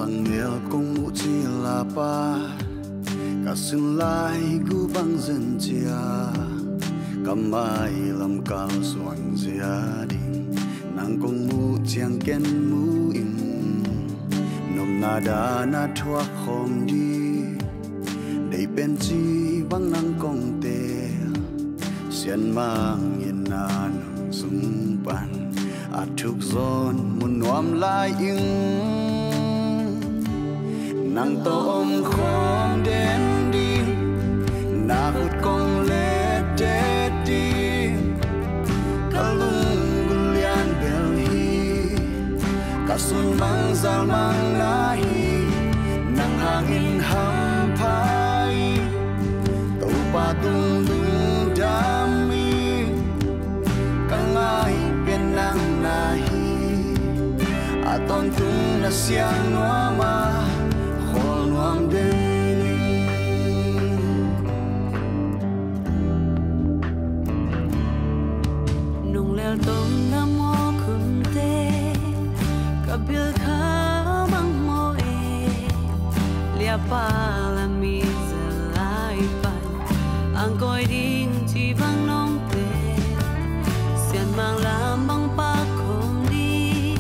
Ang nel kong mu chi la pa Ka sun lai gu bang dân chia Kam mai lam kal suang zia ding Nang kong mu chiang ken mu in Nom na da na thua khom di Dei pen chi bang nang kong te Sian mang yin na nang sung pan At thuk zon mun nuam lai ing Nang to om khom đến đi Na hút kong lê tê đi Ka lung gulian bel hi Ka sun mang zal mang na hi Nang hangin ham phai Tau pa tung lung dami Ka ngai bên nang na hi Aton tung na siang noa ma Khol nuam đến Nung leo tông na mo khum te Ka bil kha bang mo e Lia pa la mi za lai pan Ang koi ding chi bang nong te Sian mang lam bang pa khom đi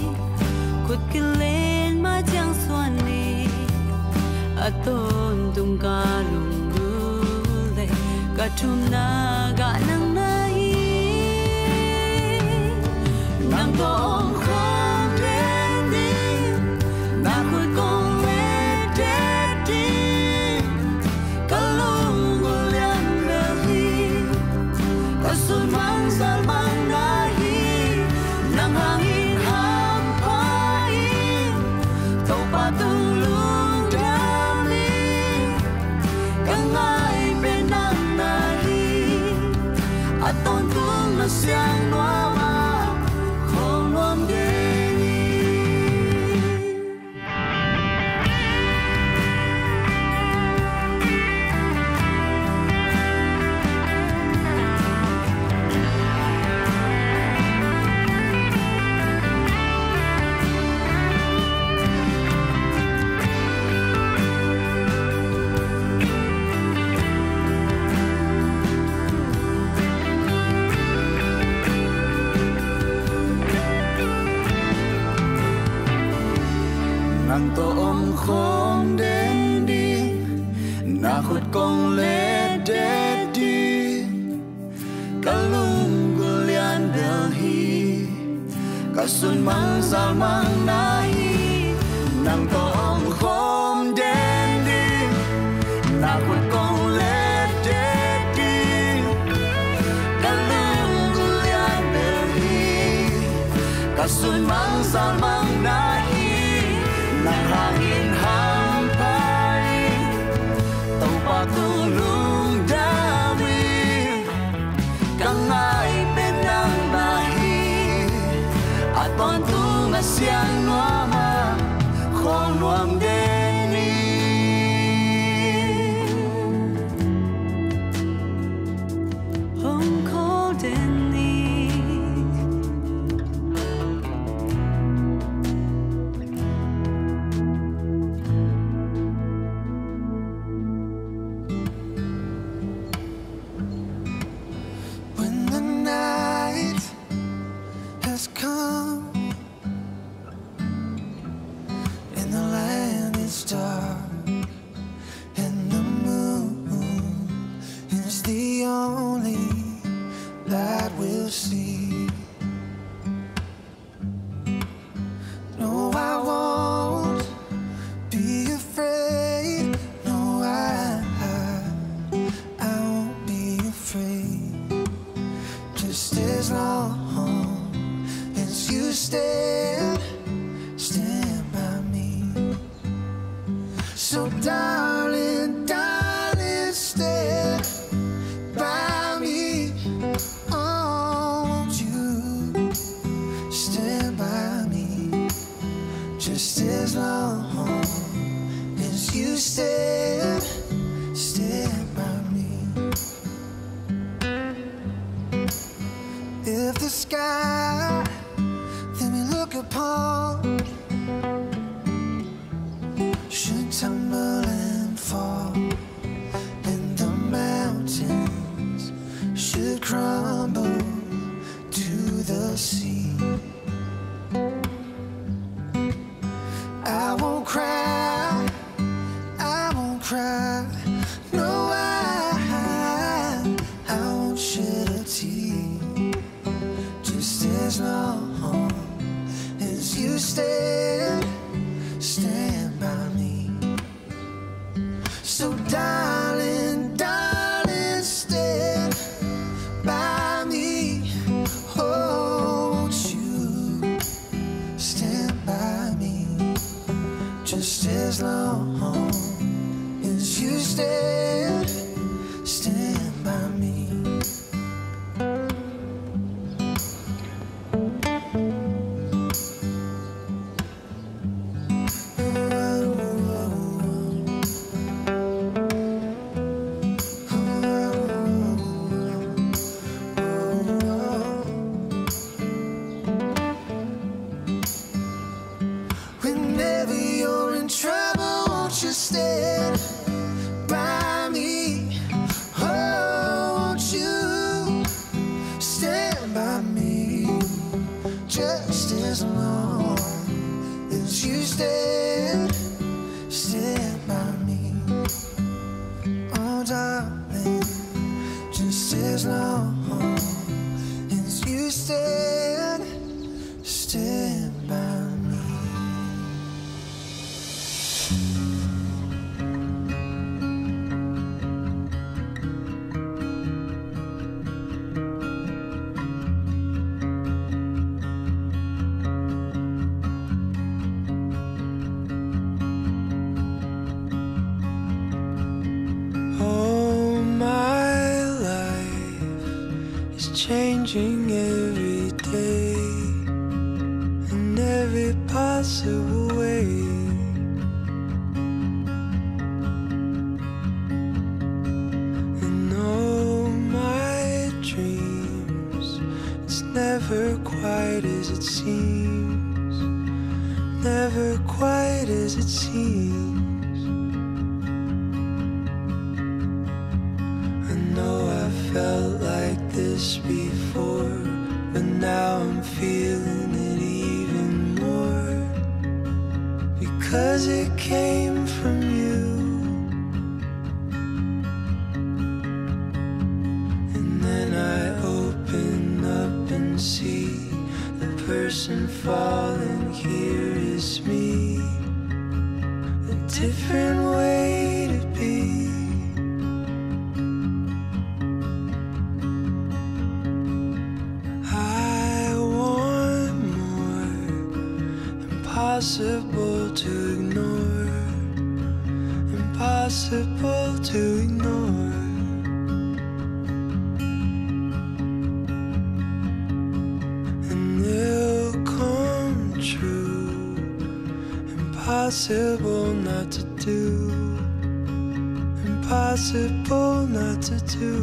Kut ki lên ma chang xuan ni Aton tung ka lung gu le Ka tum na ga nang na hi Nang to om khom đến đi Na khôi kong lê tê đi Ka lung gu lian bel hi Ka sun mang zal mang na hi Nang hangin ham phai Tau pa tung lung dami Ka ngai bên nang na hi Aton tung na siang noa ma Khom nuam đến Nang to om khom đến đi Na hút kong lê tê đi Ka lung gulian bel hi Ka sun mang zal mang na hi Nang to om khom đến đi Na hút kong lê tê đi Ka lung gulian bel hi Ka sun mang zal mang na hi Nang hangin ham phai Tau pa tung lung dami Ka ngai bên nang na hi Aton tung na siang noa ma Khol nuam đến ni Hong khol đến đi When the night has come and the land is dark and the moon is the only light we'll see. No, I won't be afraid. No, I won't be afraid. Just as long as you stand by me. So darling, darling, stand by me. Oh, won't you stand by me? Just as long as you stand by me. If the sky, let me look stand by me. So darling, darling, stand by me. Oh, won't you stand by me? Just as long as you stand by me. Whenever you're in trouble, won't you stand by me? Oh, won't you stand by me? Just as long as you stand by me. Oh, darling, just as long as you stand by me. Oh, my life is changing every day in every possible way. And all my dreams, it's never quite as it seems, never quite as it seems. I felt like this before, but now I'm feeling it even more, because it came from you. And then I open up and see the person falling here is me, a different way to be. Impossible to ignore, impossible to ignore. And they'll come true, impossible not to do, impossible not to do.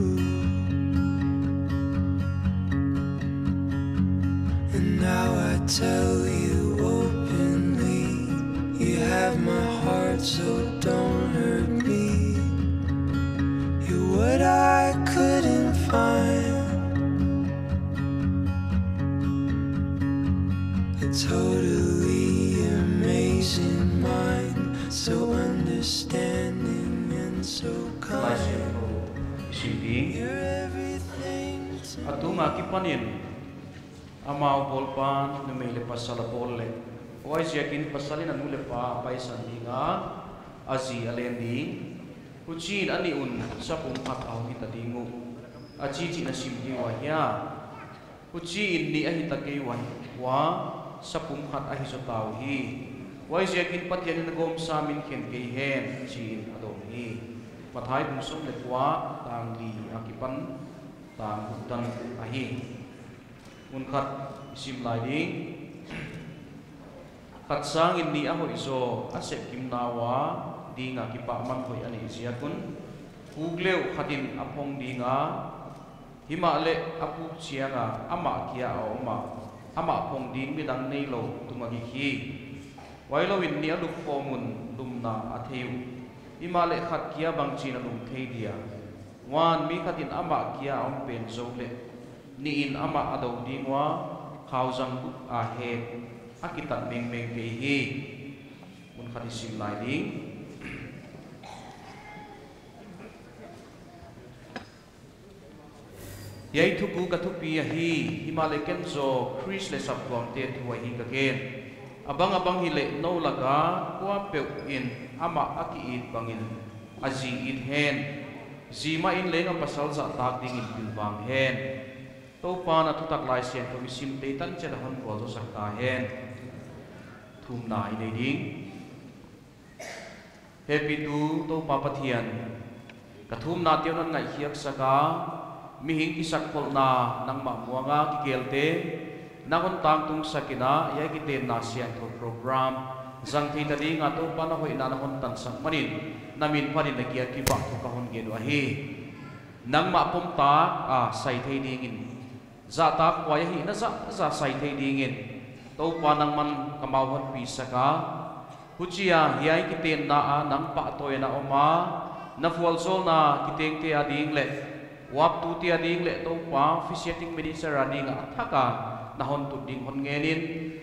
And now I tell you openly, you have my heart, so don't hurt me. You're what I couldn't find, a totally amazing mind, so understanding and so kind. You're everything to me. Atunga kipanin amau polpan numele pasala polle oai jekin pasalin anule pa paisan dinga azi alendi kucin ani un sapung pat au hitadingu aci ci nasim di wahya kucin ni ahitake wa sapung hat ahisotau hi oai jekin patyan nagom samin khen ke hen cin adom hi pathai bungsum lekwa tang di akipan tang hutan ahi unkat sim lai ding kat sang in ni aho iso asep kim nawa dinga kipa man hoi ani siakun ugleu khatin apong dinga himale apu chianga ama kia ama pong ding midang nei lo tumagi khi wailo in ni alu fomun lumna atheu himale khat kia bang china lum thei dia wan mi khatin ama kia om pen zole ni in ama adaw dingwa khawjang a he akitat meng meng ke hi mun khati sim lai ding yai thuku ka thupi hi himale ken zo Chris le sap kwam te thu hi ka ken abang hile no laga kwa peu in ama aki it bangin azi it hen zima in lenga pasal za tak ding in pilwang hen to pa na tutak lai sian ko misim te tan che da hon ko zo sakta hen thum na i ding happy to pa pathian kathum na tiu nan ngai hiak saka mi hing ki sakpol na nang ma muanga ki gelte nakon tang tung sakina ya ki ten na sian tho program zang thi ta ding ato pa na hoi na nakon tan sak manin namin pa din nakia ki ba to ka hon ge do hi nang ma pom ta sai thei ding in za ta kwa hi na za sai thei ding in to pa nang man kamau hon pi saka huchia hiai ki ten na nang pa toy na oma na fual sol na ki teng te ading le wap tu ti ading le to pa officiating minister ading thaka na hon tu ding hon ngenin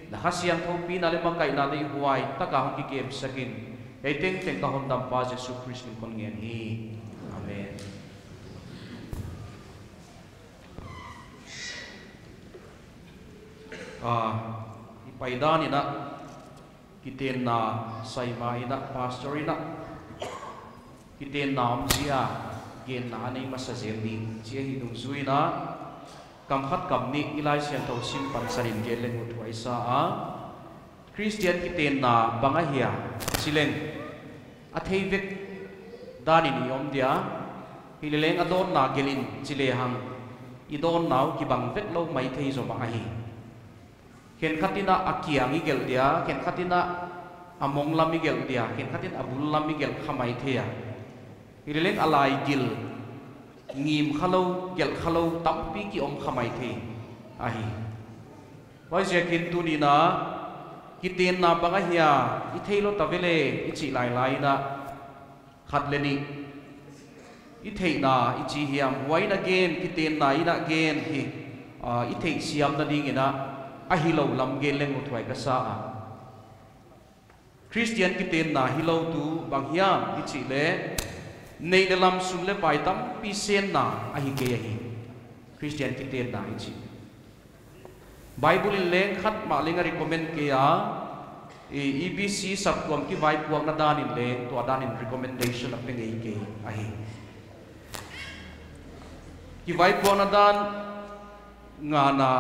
na hasiang thopi na le makai na le huai taka hon ki kem sakin ei teng ka hon dam pa Jesu Christ kin kon ngen hi amen ipaidani na kiten na saimai na pastori na kiten na omzia gen na nei masazeli chia hi dung zui na kam khat kam ni ilai sian to sim pan sarin ge leng ut waisa Christian kiten na bangahia sileng atheivek dani ni om dia hileleng adon na gelin chile hang idon naw ki bang vet lo mai thei zo bangahi ken khatina akiangi gel dia ken khatina among lami gel dia ken khatin abul lami gel khamai theya hileleng alai gil ngim khalo gel khalo tampi ki om khamai the ahi wai je kin tu ni na kiten na bangahia I thailo tavele ichi lai lai na khatleni I thei na ichi hiam wai na gen kiten na ina gen hi I thei siam na ding ina a hilo lam gen leng uthwai ka sa Christian kiten na hilo tu banghiam ichi le nei le lam sum le pai tam pi sen na a hi ke hi Christian kiten na ichi Bible in leng khat ma lenga recommend ke ya EBC subcom ki vai puak na dan in leng to dan in recommendation a pengei ke ahi ki vai puak na dan nga na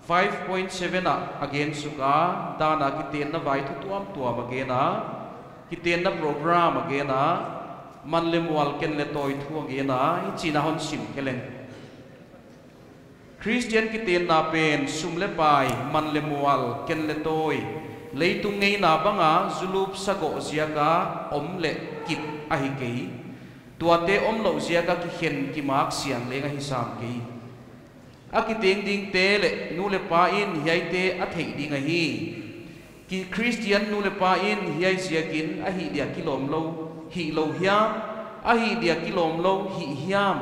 5.7 na again suka dana ki ten na vai thu tuam again na ki ten na program again na manlem wal ken le toy thu again na china hon sim keleng Christian kiten na pen sumle pai man le mual ken le toy leitung ngei na banga zulup sago ziaga om le kip ahi kei tuate om lo ziaga ki khen ki mak siang lenga hisam kei akiteng ding te le nu le pa in hiai te a thei ding a hi ki Christian nu le pa in hiai ziakin a hi dia kilom lo hi lo hiam a hi dia kilom lo hi hiam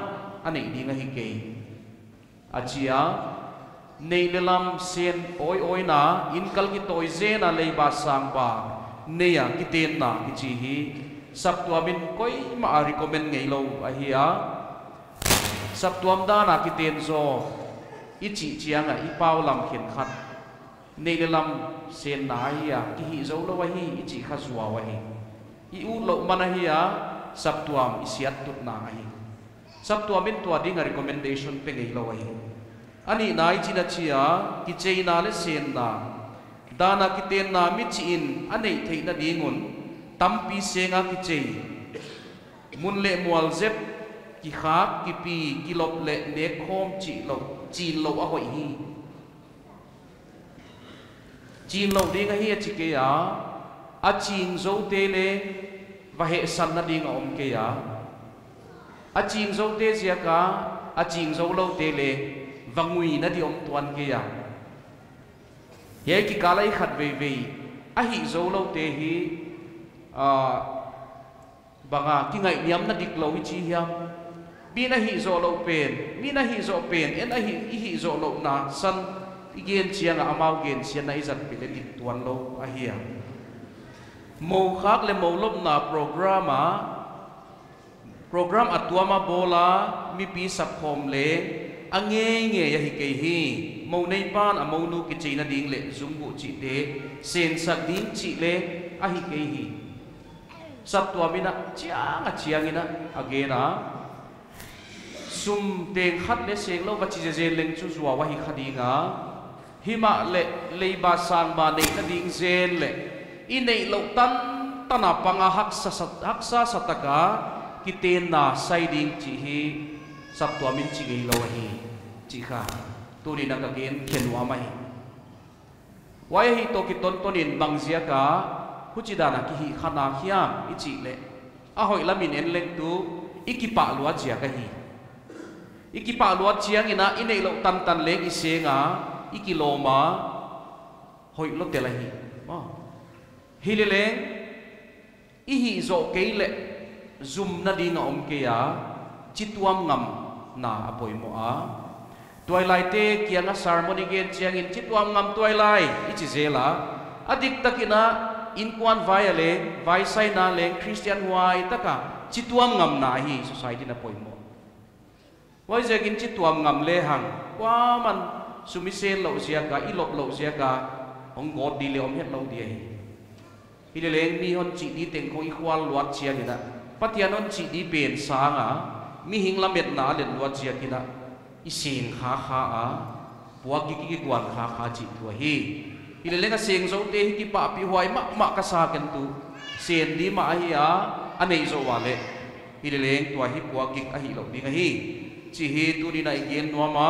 anei ding a hi kei achia nei lelam sen oi na inkal ki toy ze na leiba sang ba neya kiten na ichi hi saptuamin koi ma recommend ngei lo ahia saptuam da na kiten zo ichi chianga I pau lam khen khat nei lelam sen na hi ki hi zo lo wa hi ichi kha zuwa wa hi I u lo mana hi saptuam isiat tut na hi saptuamin to ding recommendation pe ngei lo wa hi ani nai china chia ki cheina le sen na dana kiten na mi chin anei theina dingun tampi senga ki chei mun le mual zep ki khak ki pi ki lop le ne khom chi lo a hoi hi chin lo ding a hi chi ke ya a chin zo te le va he san na ding om ke ya a chin zo te zia ka a chin zo lo te le vangui na di om tuan ke ya ye ki kalai khat ve a hi zo lo te hi banga ki ngai niam na dik lo chi hiam bi na hi zo lo pen mi na hi zo pen en a hi zo lo na san igen chiang amau gen sian na izat pe le dik tuan lo a hi mo khak le mo lop na program atuama bola mi pi sap khom le ange ya hi ke hi mâu nei pan a mâu nu ki china ding le zumbu chi te sen sak ding chi le a hi ke hi satwa mina chiang ina agena sum teng khat le seng lo wa chi je leng chu zuwa wa hi khadinga hima le leiba sang ba nei na ding zen le i nei lo tan tana panga haksa sataka kiten na sai ding chi hi satwa min chi ngai lo hi chi kha tuni na ka gen khenwa mai wai hi to ki ton tonin bangzia ka huchidana ki hi khana khiam i chi le a hoi lamin en leng tu ikipa lua chia ka hi ikipa lua chiang ina inei lo tan tan leng isenga ikiloma hoi lo telahi hilele ihi zo keile zum na dinga om ke ya chituam ngam na apoi mo a twilight te kianga ceremony gen chiang in chituam ngam twilight ichi zela adik takina in kwan viale vai sai na leng Christian wai taka chituam ngam na hi society na poi mo wai zegin chituam ngam le hang kwa man sumisen lo sia ka ilop lo sia ka ong god di le om het lo di hi hileleng mi hon chi di teng khoi khwal luat chia kina patian hon chi di pen sanga mi hingla met na len luat chia kina ising kha kha a puak ki kwan kha kha chi thua hi hileleng a seng zo te ki pa pi huai ma ka sa ken tu sen di ma hi a anei zo wale hileleng tua hi puak ki a hi lo di ka hi chi hi tu ni na igen no ma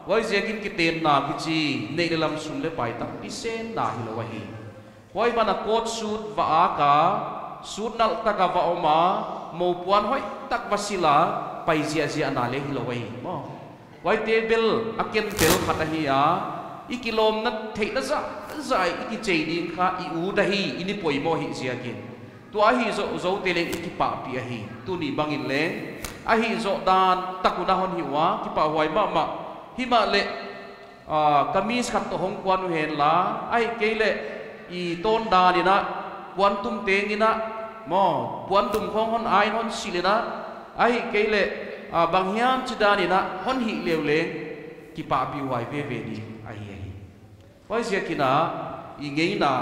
wai zekin ki ten na ki chi nei le lam sum le pai tak ti sen na hi lo wa hi wai bana coat suit va aka suit nal taka va oma mo puan hoi tak vasila pai zia na le hi lo wai mo wai table aken tel khata hi a ikilom na thei na zai iki chei ding kha I u da hi ini poi mo hi zia kin tu a hi zo te le iki pa pi a hi tu ni bangin le a hi zo dan takuna hon hi wa ki pa huai ma hima le kamis khat to hong kwan hen la ai ke le I ton da ni na kwan tum te ni na mo kwan tum khong hon ai hon silena ai ke le bang hiam chida ni na hon hi lew le ki pa pi huai ve ni ai ai wai sia kina I ngei na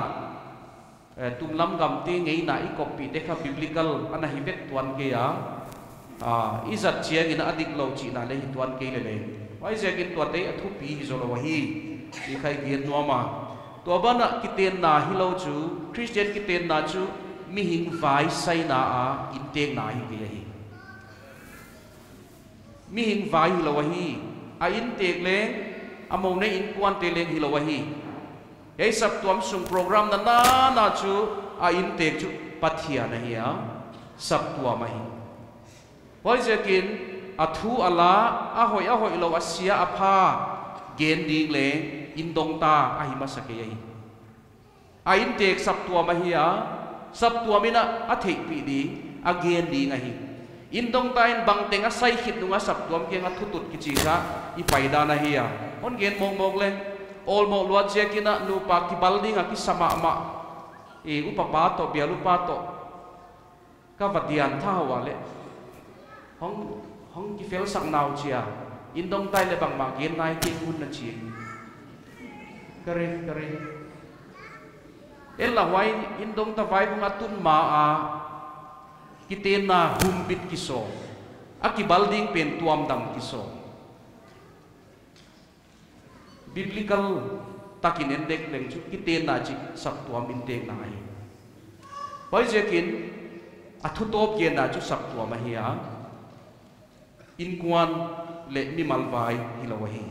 tum lam gam te ngei na I copy te kha biblical ana hi vet tuan ke ya izat chiang ina adik lo chi na le hi tuan ke le wai sia kin tuan te athu pi hi zo lo hi I khai gen no ma to bana kiten na hi lo chu Christian kiten na chu mi hing vai sai na a in tek na hi ke hi mi hing vai hi lo hi a in tek le amo ne in kwan te leng hi lo hi ei sap tuam sung program na chu a in tek chu pathia na hi a sap tuam hi wai zekin athu ala a hoi lo asia apha gen ding le in dong ta a hi ma sake hi a in tek sap tuam hi a sap tuam ina a thei pi di a gen ding a hi in dong ta in bang tenga sai khit nunga sap tuam ke nga thutut ki chi kha I paida na hi a on gen mong le all mo luat je kina nu pa ki balding a ki sama ma e upapa to bialu pa to ka vadian tha wale hong ki fel sang nau chia in dong tai le bang ma gen nai ki hun na chi kare ella wai in dong ta vai bunga tun ma a kiten na hum bit kiso aki balding pen tuam dam kiso biblical takin endek leng chu kiten na chi sak tuam in tek na ai wai jekin athu top gen na chu sak tuam a hi a in kwan le mi malwai hi lo hi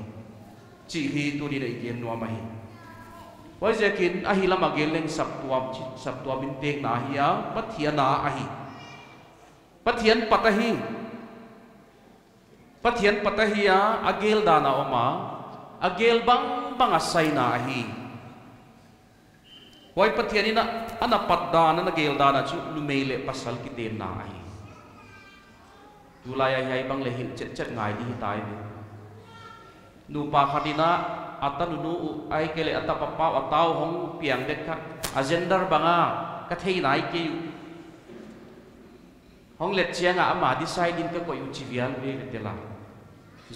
chi hi tu ni dei gen no ma hi wai zekin a hi lama gel leng sap tuam in tek na hi a pathian na a hi pathian patahi a agel dana oma agel bang asai na a hi wai pathian ina ana patdana na gel dana chu lumele pasal ki ten na a hi tulaya hai bang le hin chet ngai di tai ni nu pa khadina atanu nu ai kele atapapa atau hong piang det kha agender banga ka thei nai ke hong let chianga ama decide in ka ko yu chivial ve tela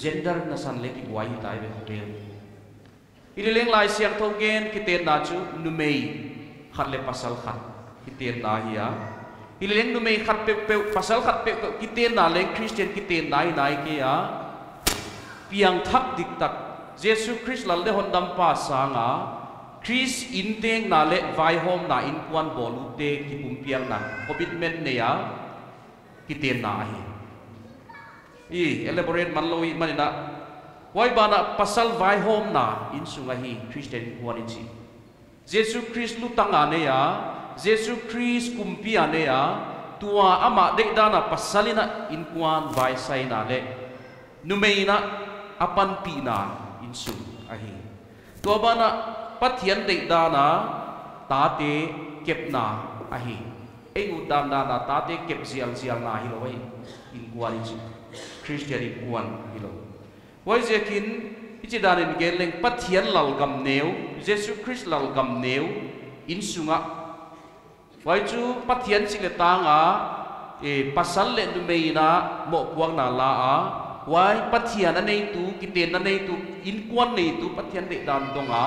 gender na san le ki wai tai ve hotel ilileng lai siang thogen kiten na chu numei khat le pasal khat kiten na hiya ilileng numei khat pe pasal khat pe kiten na le Christian kiten nai ke ya piang thak dik tak Jesus Christ lal de hondam pa sanga Chris inteng na le vai hom na in kwan bolute ki pumpiang na commitment ne ya kiten na hi elaborate manloi manina wai bana pasal vai hom na in sunga hi Christian quality Jesus Christ lu tanga ne ya Jesus Christ kumpia ne ya tua ama de dana pasalina in kwan vai sai na le numeina apan pi na in su ahi tua bana pathian de dana tate kep na ahi udam dana tate kep sial na hi lo wai in quality Christian in kwan hi lo wai jekin ichi danin geleng pathian lal gam neu Jesus Christ lal gam neu in sunga wai chu pathian sile tanga pasal le numeina mo puang na la a wai pathian anei tu kiten anei tu in kwan nei tu pathian de dan donga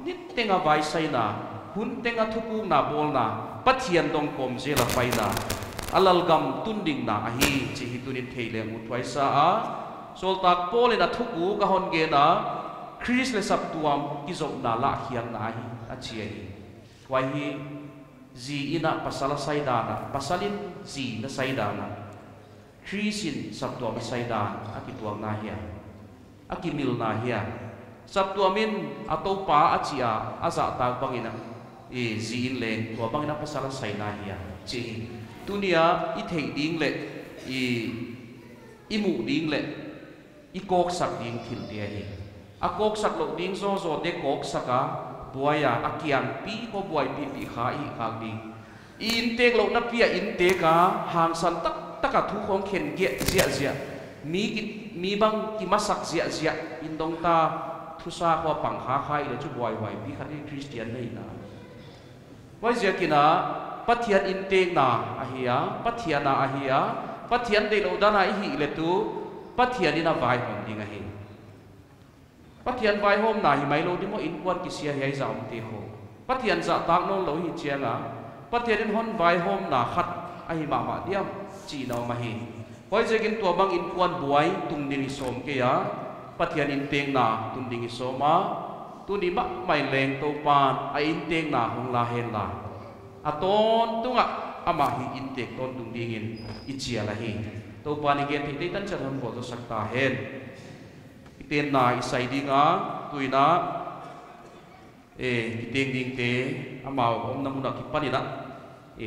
nit tenga vai sai na hun tenga thupu na bol na pathian dong kom jela paina alal gam tunding na ahi chi hitunin theile mutwai sa a sol tak pol na thuku ka hon ge na Chris le sap tuam ki zop na la hian na hi achi hi wai hi zi ina pasala saidana pasalin zi na saidana Chrisin sap tuam saidana aki tuam na hiya aki mil na hiya sap tuamin atau pa achia aza ta bangina zi in le tua bangina pasala saina hiya chi tunia i thei ding le i mu ding le i kok sak ding thil dia hi a kok sak lo ding zo de kok saka buaya akiang pi ko buai pi kha i khak ding in tek lo na pia in te ka hang san tak ka thu khong khen ge zia mi bang ki masak zia in dong ta thusa ko pang kha khai le chu buai pi khani Christian nei na wai zia kina pathian in te na ahia pathiana ahia pathian de lo dana hi le tu pathian ina vai hom ding ahi pathian vai hom na hi mai lo di mo in kwan ki sia hi za om te ho pathian za tak no lo hi chianga pathian in hon vai hom na khat ahi ma diam chi no ma hi hoi jekin tua bang in kwan buai tung ding som ke ya pathian in teng na tung ding soma tu ni ma mai leng to pan a in teng na hong la hen la aton tunga ama hi in tek ton tung ding in ichia la hi to pan ni gen thei tan chan hon bo to sakta hen iten na isai dinga tuina kiteng ding te amao om namuna ki panina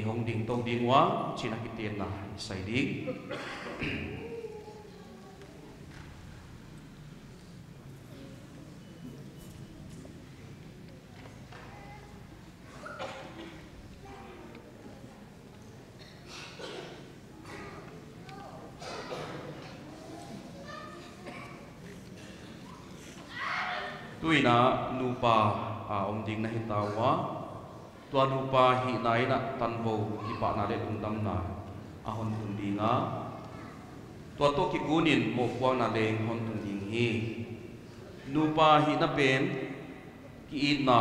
hong ding tong ding wa china kiten na isai ding tuina nupa om ding na hitawa tua nupa hi nai na tanbo hi pa na le dum na ahon tun dinga tua to ki gunin mo kwa na le hon tun ding hi nupa hi na pen ki in na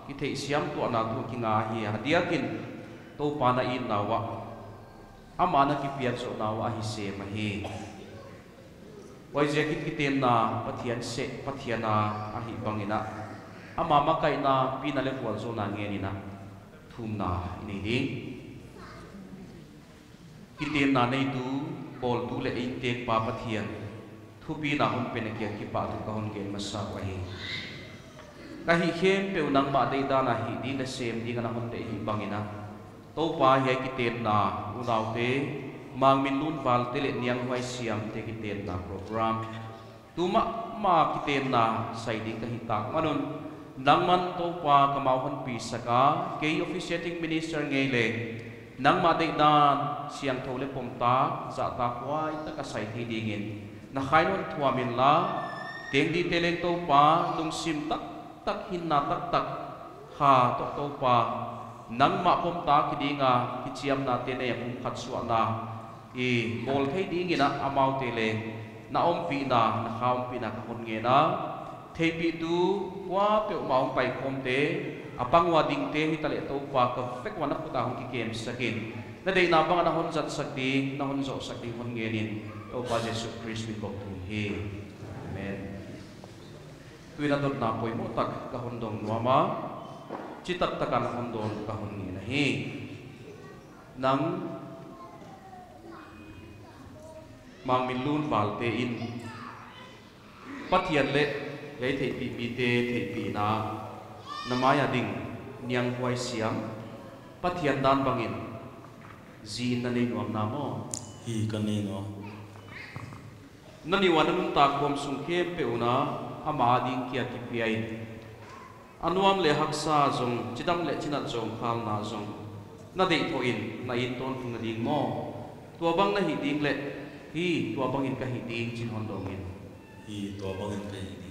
ki thei siam to na tu ki nga hi hadiakin to pa na in na wa ama na ki pian so na wa hi se ma hi wai jakit kiten na pathian se pathiana ahi bangina ama makai na pina le kwal zo na nge ni na thum na ini ding kiten na nei tu bol tu le ei tek pa pathian thu pi na hon pen ke ki pa tu ka hon gen masa wai ka hi khem pe unang ma dei da na hi di na sem di na hon te hi bangina to pa he kiten na unau te mang min nun val tele niang hoi siam te kiten na program tuma ma kiten na sai ding ka hitak manon nangman to pa kamau hon pi saka ke officiating minister ngele nang ma de dan siang thole pom ta za ta kwai ta ka sai thi dingin na khainon thua min la teng di teleng to pa lung sim tak hin na tak ha to pa nang ma pom ta ki dinga ki chiam na te ne pum khat suwa na bol thei ding ina amau te le na om pi na khaum pi na ka hon nge na thei pi tu wa pe maung pai khom te apang wa ding te hi tale to pa ka fek wa na puta hong ki kem sakin na dei na bang na hon zat sakti na hon zo sakti hon ngenin to pa Jesus Christ mi kok tu hi amen tuina dot na poi mo tak ka hon dong mama chitak takan hon don ka hon ni na hi nang mang min lun wal te in pathian le yai thei pi pi te thei pi na namaya ding niang huai siam pathian dan bangin zin na nei nuam na mo hi kan nei no nani wanun ta kom sung khe pe una ama ding kia ki pi ai anuam le haksa jong chidam le chinat jong khal na jong na dei tho in na in ton thung ding mo tua bang na hi ding le hi tua bang in ka hi ding chin hon dong in hi to bangin kai ni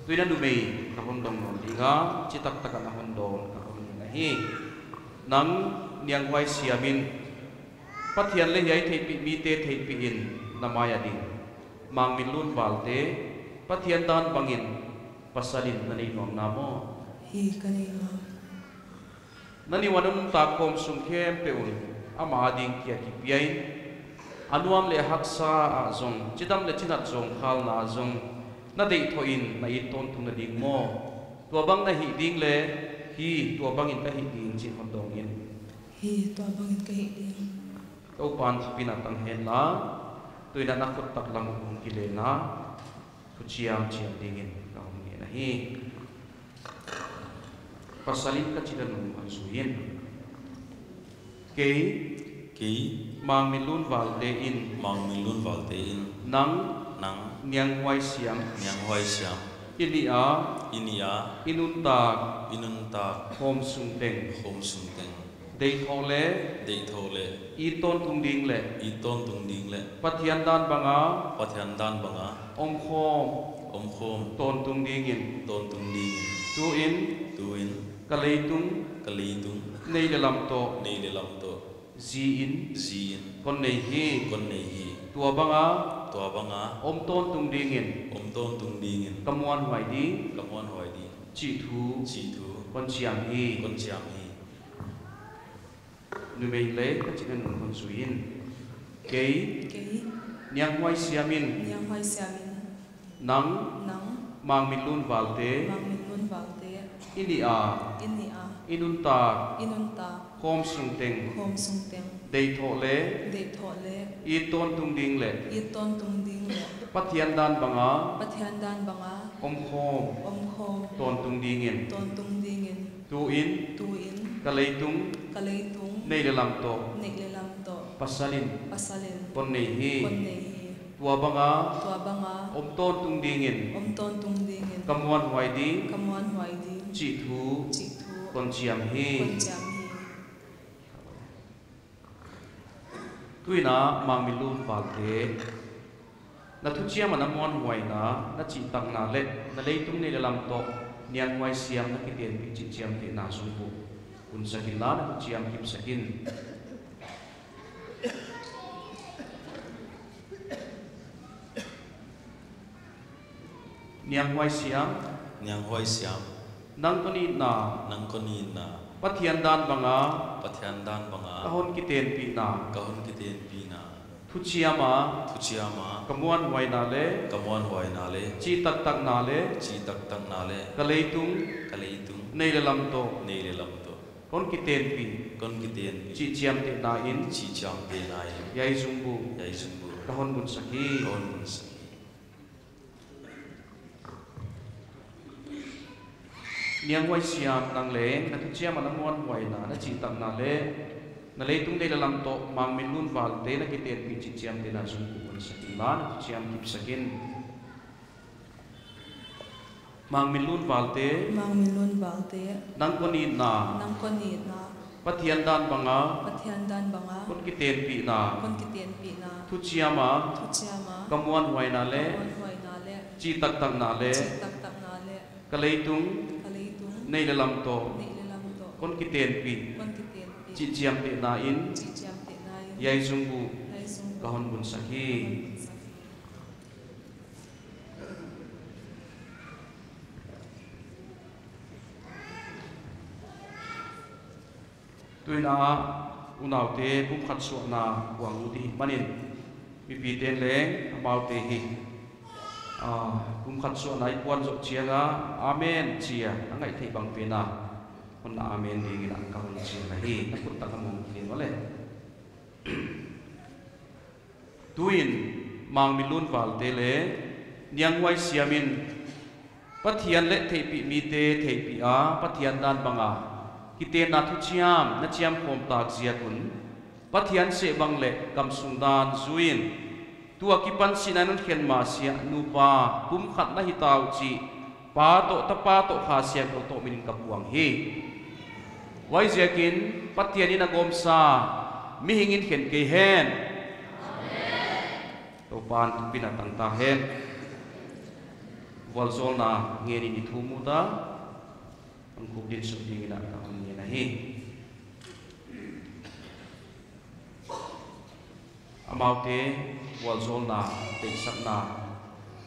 tuina nu mei ka hon dong non dinga chitak taka na hon dong ka hon na hi nang niang wai siamin pathian le yai thei pi mi te thei pi in namaya ding mang min lun wal te pathian dan bangin pasalin na nei nom namo hi kanei no nani wanun ta kom sum khem pe un ama ding kia ki piai anuam le haksa a zong chidam le chinat zong khal na zong na dei tho in na in ton thung na ding mo tua bang na hi ding le hi tua bang in ka hi ding chin hon dong in hi to bangin ka hi ding to pan pina tang hen la tuina na khut tak lang hung ki le na thu chiam chiam ding in ka hum ni na hi pasalin ka chidan nun an suyin ke ki mang min lun wal te in mang min lun wal te in nang nang niang huai siam nyang hoi siam ini a inia inun ta inun ta hom sung teng khom sum teng dei thole dei tho le i ton tung ding le i ton tung ding le pathian dan banga pathian dan banga om khom om khom ton tung ding in ton tung ding tu in tu in kalei tung kali tung nei le lam to nei le lam to zi in zi in kon nei hi kon nei hi tua banga to banga om ton tung ding in om ton tung ding in kamuan huai di lamon hoi di chi thu chi thu kon chiam hi kon chiam hi nu mei le ka chinan nun kon suin ke ke niang huai siamin niang hoi siamin nang nang mang min lun wal te mang min lun wal te ini a inni a inun ta inun ta khom sung teng khom sung teng dei tho le de tho le i ton tung ding le i ton tung ding le pathian dan banga pathian dan banga om khom om khom ton tung ding in ton tung ding in tu in tu in kalei tung kalei tung nei le lam to nek le lam to pasalin pasalin pon nei hi kon nei hi tua banga tua banga om ton tung ding in om ton tung ding in kamuan huai di kamuan huai di chi thu chi thu kon chiam hi kon jam hi tuina mang min lun wal te na thu chiam an amon huai na chi tak na le na lei tung nei le lam to niang huai siam na ki ten pi chi chiam te na sung bu kun sakin la na thu chiam kim sakin niang huai siam nyang hoi siam nang ko ni na nang kon ni na pathian dan banga pathian dan banga kahon ki ten pi na kahun ki ten pi na thu chiama thu chiama kamuan huai na le kamon hoi na le chi tak tak na le chi tak tak na le kalei tung kali tung nei le lam to nei le lam to kon ki ten pi kon ki ten pi chi chiam te na in chi chang te na in yai sung bu yai sum bu kahon bun saki kon bun sa niang huai siam nang le na thu chiam an amon huai na chi tak na le na lei tung nei le lam to mang min lun wal te na ki ten pi chi chiam te na sung bu bun saki la na thu chiam kip sakin mang min lun wal te mang min lun wal te nang ko ni na nang kon ni na pathian dan banga pathian dan banga kon ki ten pi na kon ki ten pi na thu chiama thu chiama kamuan huai na le kamuan huai na le chi tak tak na le chi tak tak na le kalei tung kalei tung nei le lam to nek le lam to kon ki ten pi kon ki ten pi chi chiam te na in chi jam te na yin yai sung bu lai sung kahon bun sahi tuin a unau te pum khat so na wang ti manin mi pi ten leng amau te hi pum khat so nai puan zo chianga amen chia angai thei bang pe na on amen ding in ka hon chi la hi na put ta ka mong kin wale tuin mang milun wal te le niang wai siamin pathian le thei pi mi te thei pi a pathian dan banga kite na thu chiam na chiam khom tak ziatun pathian se bang le kam sung dan zuin tua kipan sinan khen ma sia nu pa pum khat na hi tau chi pa to kha sia ko to min ka buang hi wai zekin pathian ina gom sa mi hingin khen ke hen to pan tu pina tang ta hen wal zol na ngeri ni thu mu da ang ku din su ding na ka ni na hi amaute wal zol na te sak na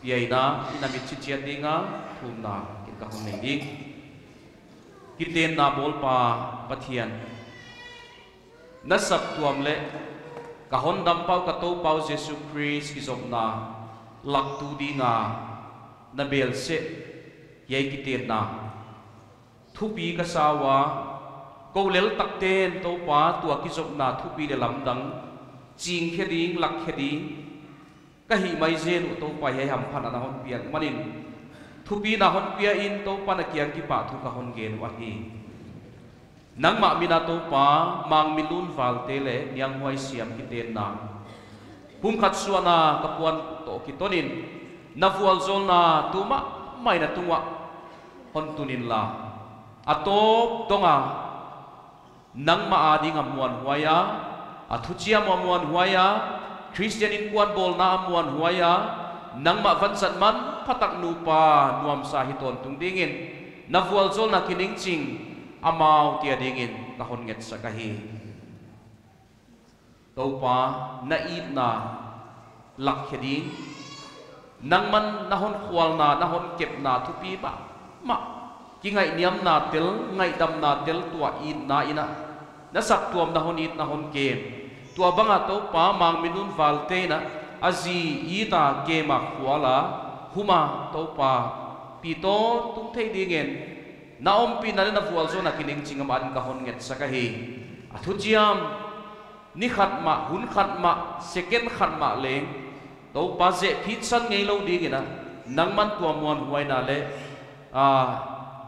yai na ina mi chi chia dinga thum na ki ka hon nei ding kiten na bol pa pathian na sap tuam le ka hon dam pau ka to pau Jesus Christ ki zop na lak tu dinga na bel se yai kiten na thupi ka sawa ko lel takten to pa tua ki zop na thupi le lam dang ching kheding lak kheding ka hi mai zen to pa he ham phan na hon pian manin thupi na hon pia in to pa na kiang ki pa thu ka hon gen wa hi nang ma mina to pa mang milun wal te le niang hoi siam kiten na pum khat suana ka puan to ki tonin na fual zol na tuma mai na tungwa hon tunin la atop tonga nang ma ading amuan huaya athuchia amuan huaya Christian in puan bol na amuan huaya nang ma vansat man phatak nu pa nuam sa hiton tung dingin na fual zol na kining ching amau tia dingin ka hon nget sa kahi to pa na it na lak kheding nang man na hon khwal na hon kep na thupi ba ma ki ngai niam na tel ngai dam na tel tua in na ina na sak tuam na hon it na hon ke tua banga to pa mang minun valte na azi ita ke ma khwala huma to pa pi to tung thei dingen na om pi na na fual zo na kining chingam an ka hon nget sa ka hi athu chiam ni khat ma hun khat ma second khat ma leng to pa je phit san ngei lo ding ina nang man tua muan huai na le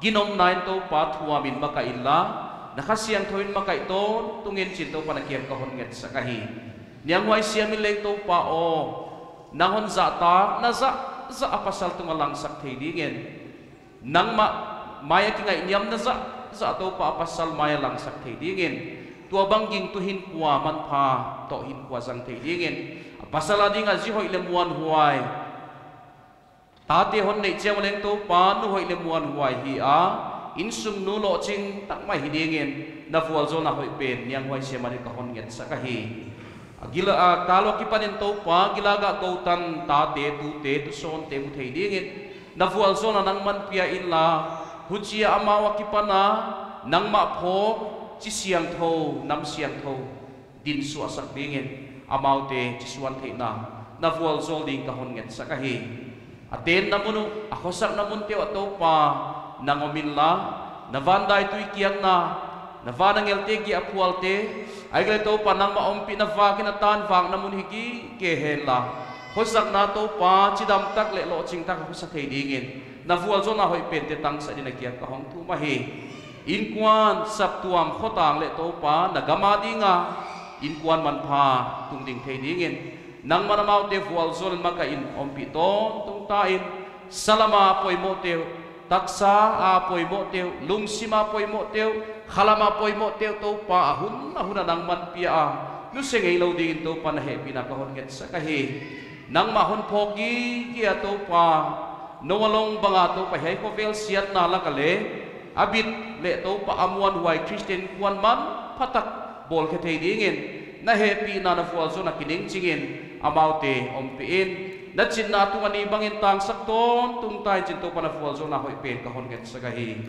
ginom nain to pa thua min ma ka illa na khasiang thoin ma kai to tungin chin to pa na kiam ka hon nget sa ka hi niang huai siam min leng to pa o na hon za ta na za apasal tunga lang sak thei dingen nang ma maya ki ngai niam na za to pa apasal maya lang sak thei dingen tua banging tu hin kwa man pha to hin kwa sang thei dingen pasala dinga ji hoi le muan huai ta te hon nei cheu leng to pa nu hoi le muan huai hi a in sum nu lo ching tak mai hi dingen na fual zo na hoi pen niang huai se mari ka hon nget sa ka hi agila kalo ki panin to pa gilaga ko tan ta te tu son te mu thei dingen na fual zo na nang man pia in la huchia amawa ki pana nang ma pho chi siang tho nam siang tho din su asak dingen amaute chisuan the na fual zol ding ka hon nget sa ka hi aten namunu akhosak namun te to pa nangomin la navandai tui kiang na vanangel te gi apual te ai gle to pa nang ma ompi na va kina tan wang namun hiki ke hen la khosak na to pa chidam tak le lo ching tak khosak thei dingin na fual zol na hoi pen te tang sa dina kiang ka hong thu ma hi in kwan sap tuam khotang le to pa na gama dinga in kuan man pha tung ding thei dingin nang manamau te fual zol maka in ompi ton tung ta in salama poimo te taksa a poimo te lungsima poimo te khalama poimo te to pa ahun nang man pia nu sengei lo ding to pa na he pina ka hon nget sa ka hi nang ma hon phoki kia to pa no walong banga to pa he ko vel siat na la ka le abit le to pa amuan huai Christian kuan man phatak bol ke thei dingin na happy na na fual zo na kining chingin amaute ompi in na chin na tu ani bangin tang sak ton tung tai chin to pa na fual zo na hoi pen ka hon get sa ka hi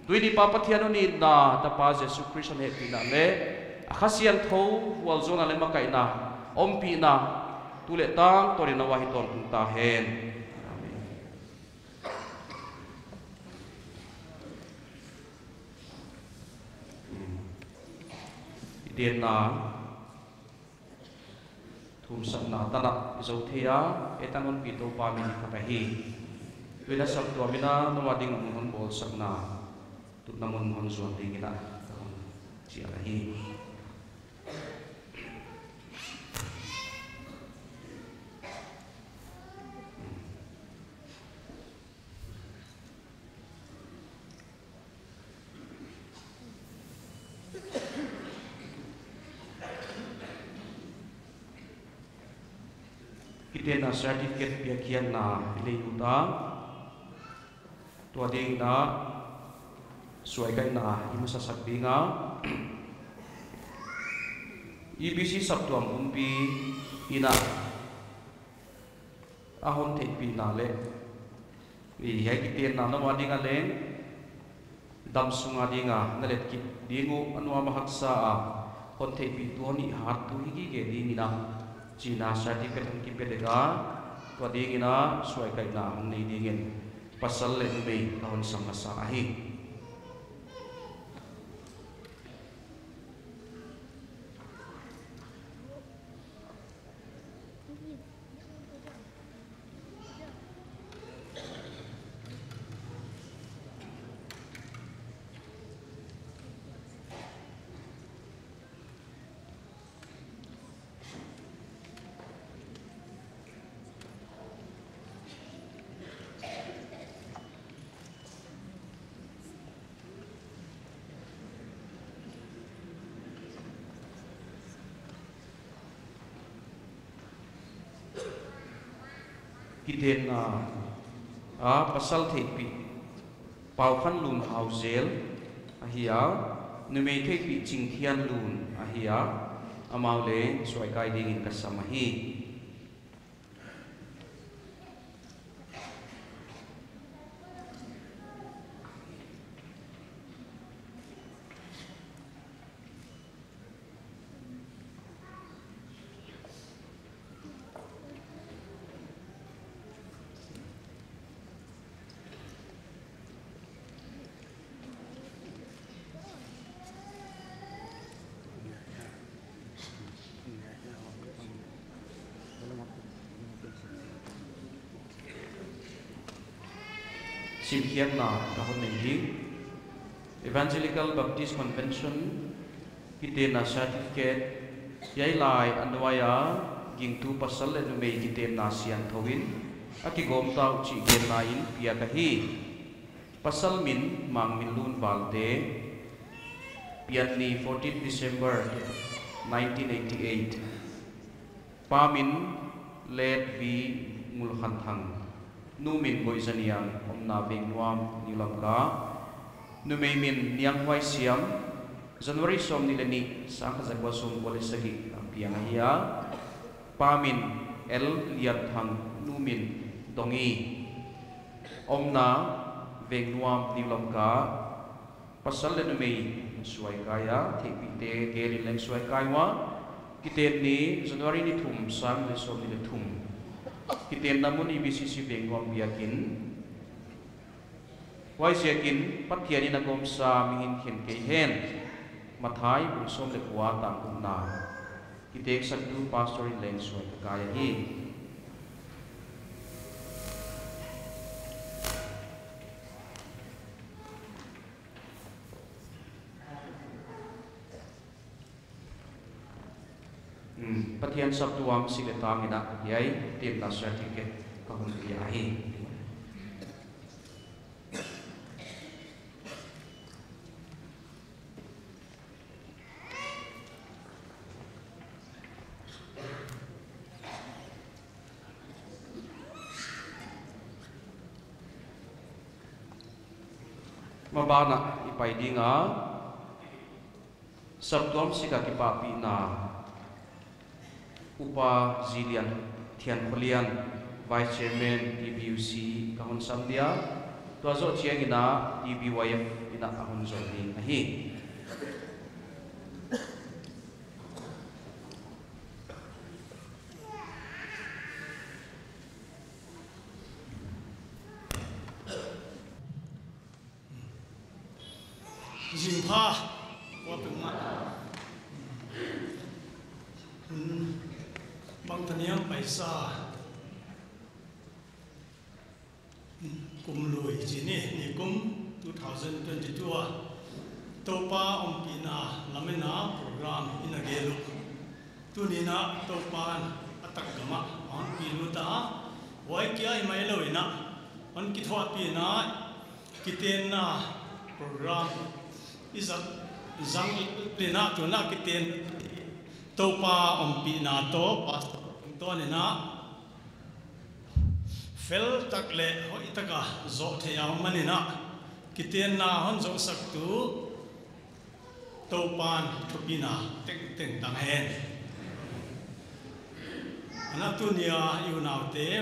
tui ni papa thian ni na tapa Jesu Christ ne tina le akhasian tho wal zona le makai na ompi na tule tang tori na wahi ton tung ta hen iden na thum sak na tanak zo thea etanon pi to pa mi ka hi wina sak to mina no wading mon bol sak na tut namon mon zo ding ina chi ka hi kita na certificate piakian na ilayuta tua ding na suai kai na imusa sakbinga IBC sabtuam umpi ina ahon te pinale wi hai kita na no wadinga leng dam sunga dinga nalet ki dingu anwa mahaksa a hon te pi tuani hat tu higi ge dingina Cina certificate ang kipedega tua dingina suai kai na ang dingin pasal le may tahon sang masa ahi kita na pasal tepi pau khan lun hauzel ahia numei tepi jingtian lun ahia amaule suai kai dingin kasamahi Simkian na tahun ini Evangelical Baptist Convention kita na certificate yai lai anwaya ging tu pasal le numei kita na sian thawin aki gom tau chi gen lain pia kahi pasal min mang min lun balde pian ni 14 December 1988 pamin let vi mulhan thang numin boizanian omna bengwam nilamka numeimin niang wai siam January som nilani sang kazakwa som polisagi piang hiya pamin el liat thang numin dongi omna bengwam nilamka pasal numei suai kaya thepite geri leng suai kaiwa kiten ni January ni thum sang le som ni thum kita namun IBCC bengwam biakin wais yakin patiani na gom sa mingin khen ke hen mathai bulsom le kwa tang kumna kita eksaktu pastor in leng suai kaya hi patian sabtuam siletang ina yai tim na certificate kahun biyahi mabana ipai dinga sabtuam sikakipapi na Upa Zilian Tian Polian Vice Chairman PBUC Kahon Samdia tua zo chiang ina TBYF ina ahun zo ding hi Jimpa, what the man? Bang Taniam Paisa, Kum Lui Jini, Nikum 2022, Topa Ompina, Lamina program in a gelu. Tunina, Topan, Atakama, on Piluta, Waikia Mailoina, on Kitwa Pina, Kitena program. Isa zang lina tu nak kita topa ompi na to pas to ni na fel tak le ho itaka zo the yaw mani na kita na hon zo sak tu topan thupina teng tang hen ana tu nia yu naw te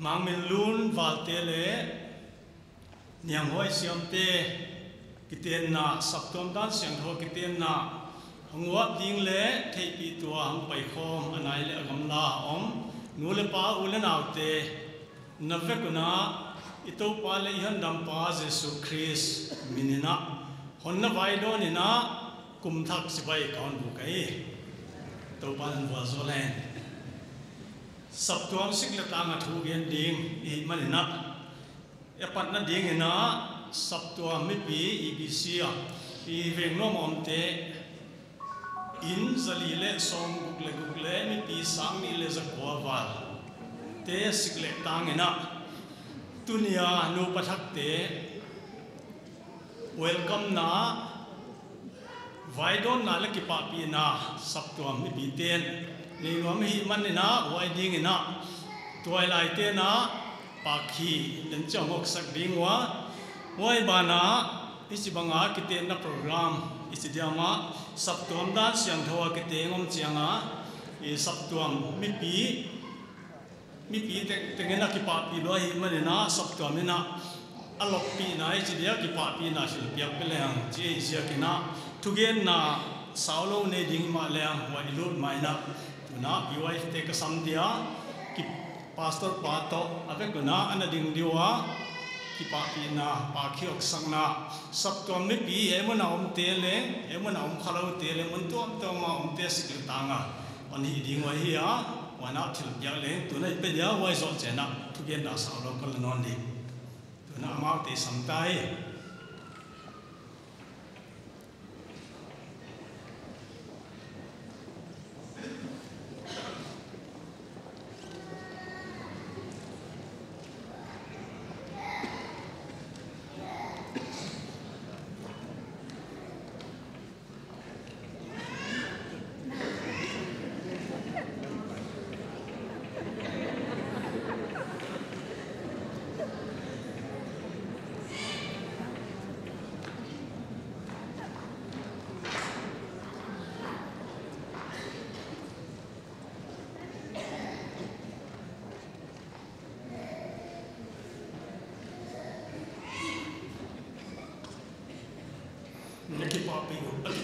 mang min lun wal te le niang hoi siam te kita na sabtom dan siang ho kita na hangwa ding le thei pi tua hang pai khom anai le agam la om nu le pa u le naw te na ve kuna ito pa le han dam pa jesu christ minina hon na vai do ni na kum thak si bai kaun bu kai to pa an wa zo len sabtom sik le ta nga thu gen ding i manina e pat na ding na Sabtua mipi ibisia i vengno momte in zalile song gugle mipi sangni le zakwa wal te sikle tangena tunia nu pathak te welcome na vaidon na le kipapi na Sabtua mipi ten ni nom hi manina waiding na toilai te na pakhi den changok sak dingwa Moi bana isi banga kita na program isi diama sabtuam dan siang thawa kita ngom chianga i sabtuam mipi tengena ki papi lo hi manena sabtuam na alok pi na isi dia ki papi na sil piak peleng chi isia kina tugen na saulo ne ding ma leang wa ilur maina tuna biwai te ka sam dia ki pastor pato ave kuna ana ding diwa kipa pina pakhiok sangna sabtom mi pi emona tele emona khalau tele mun to ma te sikitanga ani ding wa hi a wana thil ya le tu nai pe ya wai zo chena tu gen na sa lo kal non ni tu na ma te samtai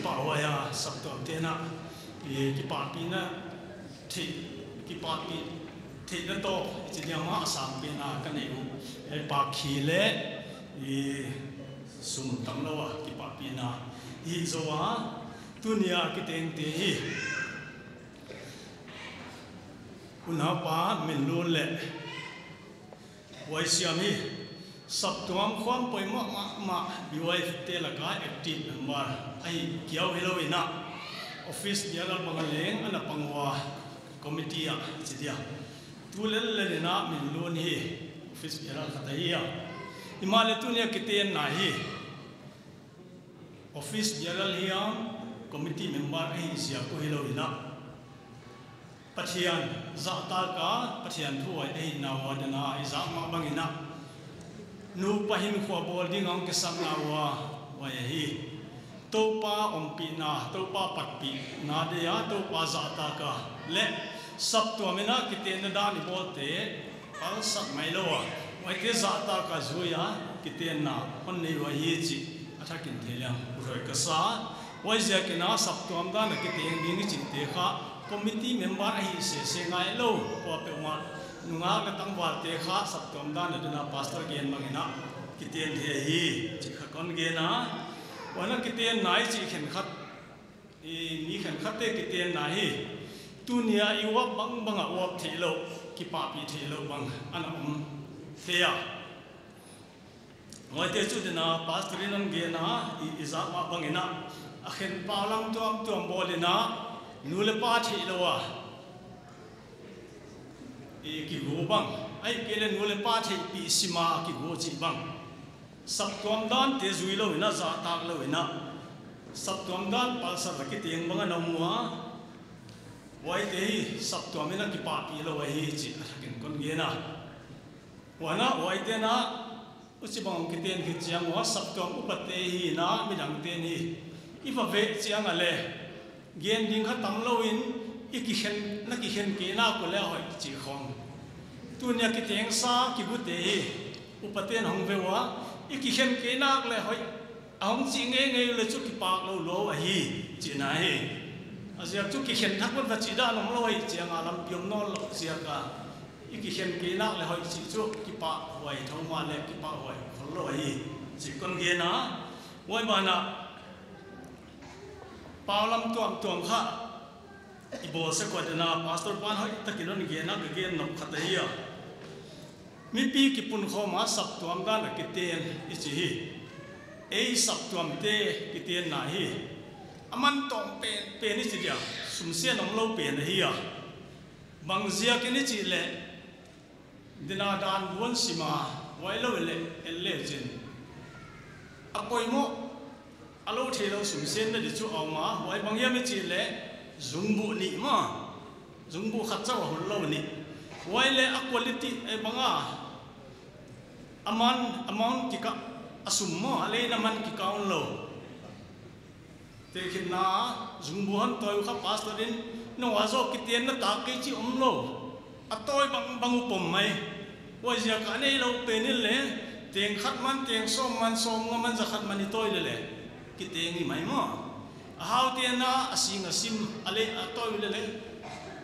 Pawaya sabto tena ki papi na thi ki papi thi na to chi ma sam pe na ka nei e pa khile e sum tam lo ki papi na hi zo wa tunia ki teng te hi una pa min lo le wai siami sabtuam khom poi ma biwai te la ka active member ai kiau heloina office dia la bangaleng ana pangwa committee a chidia tulel le na min lon hi office dia la khatai imale tunia kiten na hi office dia la hiam committee member ai sia ko heloina pathian za ta ka pathian thuai ai na wadana ai za ma bangina nu pahin khwa bol ding ang ke sam na wa hi topa ompi na topa patpi na de ya topa za ta ka le sab to amena kite na da ni bolte al sak mai lo wai te za ta ka zuya kiten na on nei wa hi chi athakin theliam roi ka sa wai zia kina saptom da na kiteng ding chi te kha committee member hi se ngai lo ko pe ma nunga ka tangwal te kha saptom da na dina pastor gen mangina kiten the hi chi kha kon ge na wana kiten nai chi khen khat e ni khen khat te kiten na hi tunia iwa bang banga wa thilo ki pa pi thilo bang ana thea ngoi te chu dina pastorin on ge na iza ma bangina akhen palang tom bolina nule pa thilo wa e ki go bang ai kele nule pa thi pi sima ki go chi bang sab tom dan te zui lo ina za tak lo ina sab tom dan pal sa ki teng banga namwa wai te sab tom ina ki pa pi lo wai chi akin kon ge na wana wai te na uchi bang ki ten ki chiang wa sab tom upate hi na mi dang te ni ifa ve chiang ale gen ding kha tam lo in iki hen na ki hen ke na ko le hoi chi khong tunia ki teng sa ki bu te upate hong ve wa iki hen ke na le hoi ahong chi nge nge le chu ki pa lo lo a hi chi na hi azia chu ki hen thak wa chi da nom lo hi chiang alam piom no lo sia ka iki hen ke na le hoi chi chu ki pa wai thong ma le ki pa wai khol lo hi chi kon ge na wai ba na paulam tuam kha ibo se ko dana pastor pan hoi takinon ge na ge nom khat hi mi pi ki pun kho ma sap tuam da na ki ten ichi hi ei sap tuam te ki ten na hi aman tong pe ni chi dia sum se nom lo pe na hi ya bang zia ki ni chi le dina dan buon sima wai lo le elle jin apoi mo alo the lo sum sen na di chu aw ma wai bang ya mi chi le zungbu ni ma zungbu khat chaw hol lo ni wai le a quality e banga amount ki ka asum mo ale na man ki kaun lo te khina zungbu han toy kha pastorin no wa zo ki ten na ta ke chi lo atoy bang upom mai wai zia ka nei lo pe ni le teng khat man teng som man za khat man toy le ki teng ni mai mo how te na asing asim ale atoy le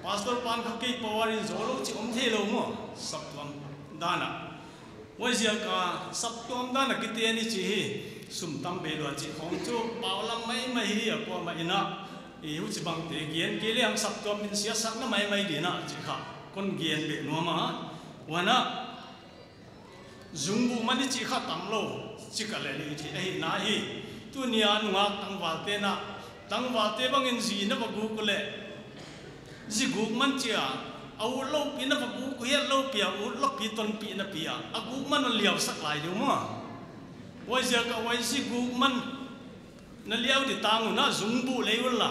pastor pan kha ke power in zolo chi the lo mo saptom dana wai zia ka saptom dana ki te ni chi sum tam be lo chi khong chu paulam mai hi a ko ma ina e hu chi bang te gen ke le ang saptom min sia sak na mai di na chi kha kon gen be no ma wana zungbu mani chi kha tam lo chi ka le ni thi ai na hi tu nia nuwa tang wa te bang in ji na ba gu ko le ji gu man chia au lo pi na ba gu ko ya lo pia u lo pi ton pi na pia a gu man no liao sak lai du ma wai ja ka wai ji gu man na liao di tang na zungbu le wala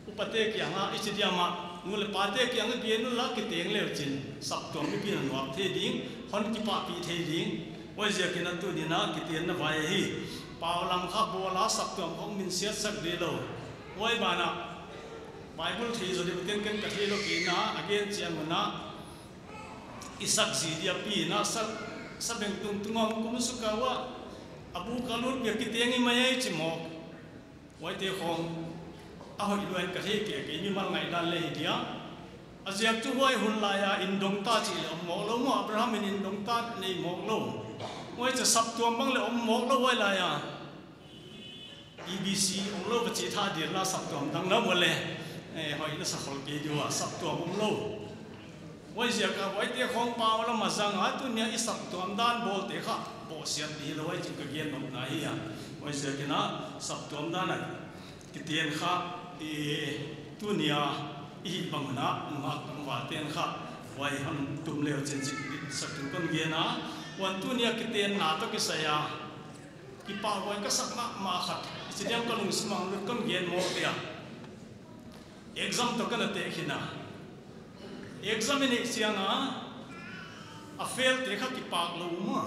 upate ki anga ichi dia ma ngule pate ki anga bi nu la ki teng le chin sap tom mi pi na wa the ding hon ki pa pi the ding wai ja ki na tu ni na ki ten na vai hi paulam kha bola sap tom ong min siat sak de lo wai ba na bible thi zo de ten ken ka thi lo ki na again chiang na isak ji dia pi na sa beng tung tungom kum su ka wa abu kalur bi ki tengi mai chi mo wai te khong a hoi luan ka the ke ni mal ngai dan le dia aziak chu wai hun la ya in dong ta chi le mo lo mo abraham in dong ta nei mo lo wai cha sap tuam bang le mo lo wai la ya EBC om lo ba chi tha dir la sap tuam dang na mo le hoi na sa khol ke diwa sap tuam om lo wai zia ka wai te khong paw la ma zang a tu nia i sap tuam dan bol te kha bo sian ni lo wai chi ka gen nom na hi ya wai zia ke na sap tuam dan na ki tien kha e tu nia i bang na nga tang wa ten kha wai han tum leo chen chi sak tu kon ge na wan tu nia ki ten na to ki sa ya ki pa wai ka sak ma khat chi diam ka lung smang lu kon gen mo te ya exam to kana te khina examination a fail te kha ki pak lo ma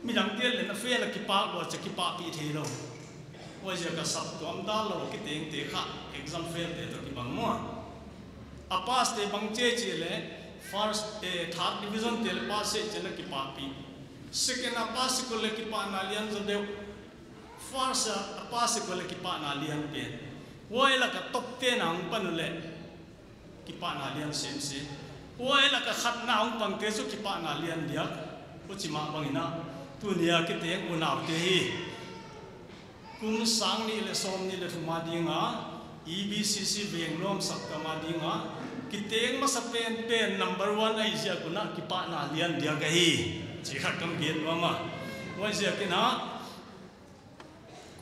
mi dang tel le na fail ki pak lo cha ki pa pi the lo wai ja ka sap to am da lo ki teng te kha exam fail te to ki bang mo a pass te bang che che le first third division tel pa se chena ki pa pi second apa se ko le ki pa na lian zo de first apa se ko le ki pa na lian pe woi la ka top 10 ang pan le ki pa na lian sem se woi la ka khat na ang pang te su ki pa na lian dia ko chi ma bang ina tu nia ki te u na te hi kum sang ni le som ni le thuma dinga EBCC veng lom sak ka ma dinga kiteng ma sa pen number 1 ai sia kuna ki pa na lian dia ga hi chi khat kam gen wa ma wai sia ki na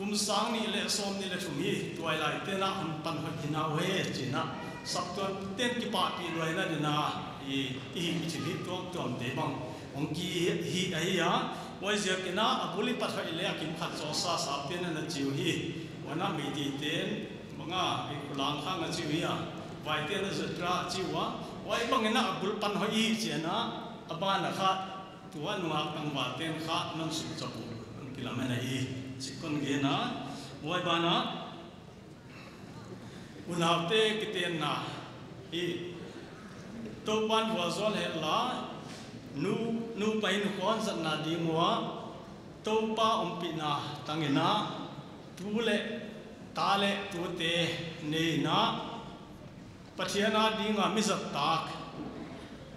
kum sang ni le som ni le thumi tuai lai te na han pan ha hina we chi na sak ton ten ki pa pi loi na de na i chi hi tok tom de bang ong ki hi ai ya wai sia ki na abuli pat ha ile kim khat so sa pen na chiu hi wana mi ti ten manga lang khang a chiu hi vai te na zatra chiwa wai bangena abul pan hoi chena abana kha tuwa nuwa tang wa ten kha nam su chapu kilamena hi chikon ge na wai bana unaute kiten na hi to pan wa zon he la nu pai nu kon zat na di muwa to pa pi na tangena tule tale tu te ne na Patiana dinga misap tak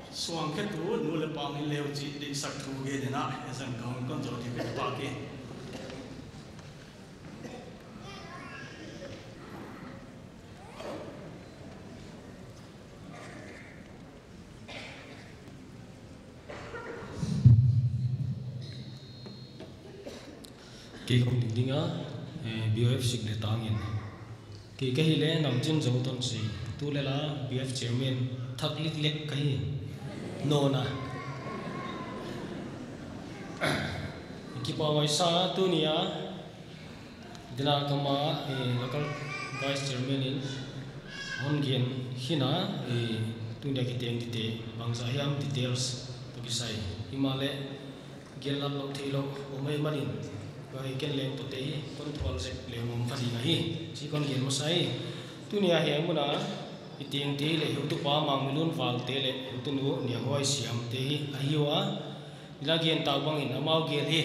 suang ke tu nule pang leu chi di sak thu ge na esan kaun kon jo di pe pa ke ki kong ding dinga BOF sik le tangin ki ka hi le nam chin zo ton si tu le la BF chairman thak lik lek kai no na ki pa wai sa tu nia dina kama local vice chairman in hon gen hina tu nia ki teng ti bangza hiam details to ki sai himale gelan lo thilo o mai manin vai ken leng to te control se le mom phali na hi chi kon gen mo sai tu nia he muna iting te le hu tu pa mang milun wal te le hu tu nu nia hoi siam te hi ahiwa ila gen taw bang in amau gel hi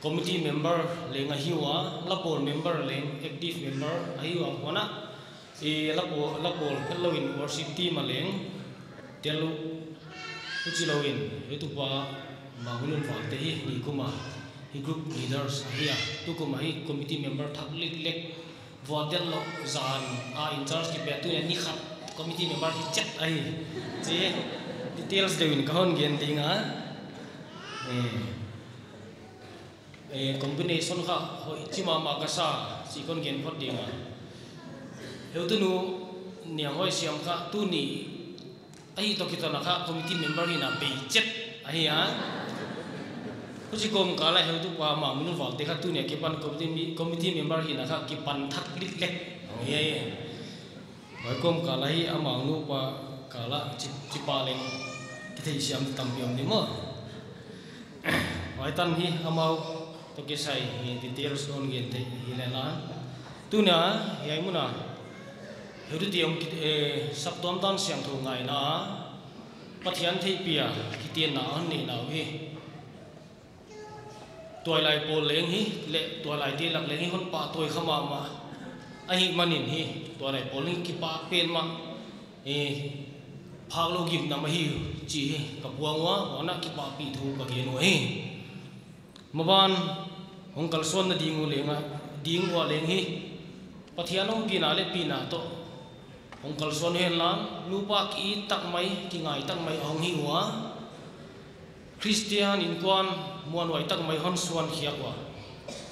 committee member leng ahiwa lapol member leng active member ahiwa wana lapol halloween worship team leng telu uchilowin hu tu pa mang milun wal te hi ni kuma hi group leaders ahia tu kuma hi committee member thak lek votel lo zan in charge ki betu ni khat committee member hi chat ai je details dewin kahon gen dinga combination kha hoi chima ma ka sa si kon gen phot dinga heu tu nu nia hoi siam kha tu ni ai to kitana kha committee member hi na be chat ai Kuci kom kala heu tu pa ma minu wal te kha tu ne ke pan committee member hi na kha ki pan thak lik lek ye wai kom kala hi amang nu pa kala chi pa leng ki thei siam tam yom ni mo wai tan hi amau to ke sai hi details on gen te hi le na tu na yai mu na heu tu tiom ki sap tom tan siang thu ngai na pathian thei pia ki tien na an ni na hiตัวลายโปเล้งฮีเละตัวลายที่หลักเล้งฮีคนป่าตัวขมามาไอ้มันนินฮีตัวลายโปเล้งกี่ป่าเป็นมาพาโลกิมนำมาฮีจีกับวัววันนักกี่ป่าปีทูกับเกนวยมาบ้านองค์กลส่วนนั่นดิ่งวัวเล้งอ่ะดิ่งวัวเล้งฮีปะเทียนองปีนาเล็ปีนาโตองค์กลส่วนเห็นล้านนูปากอีตักไม่กี่ไงตักไม่องฮีวัวคริสเตียนอินกวนมวนไว้ตักไม่ฮันส่วนเขียกว่า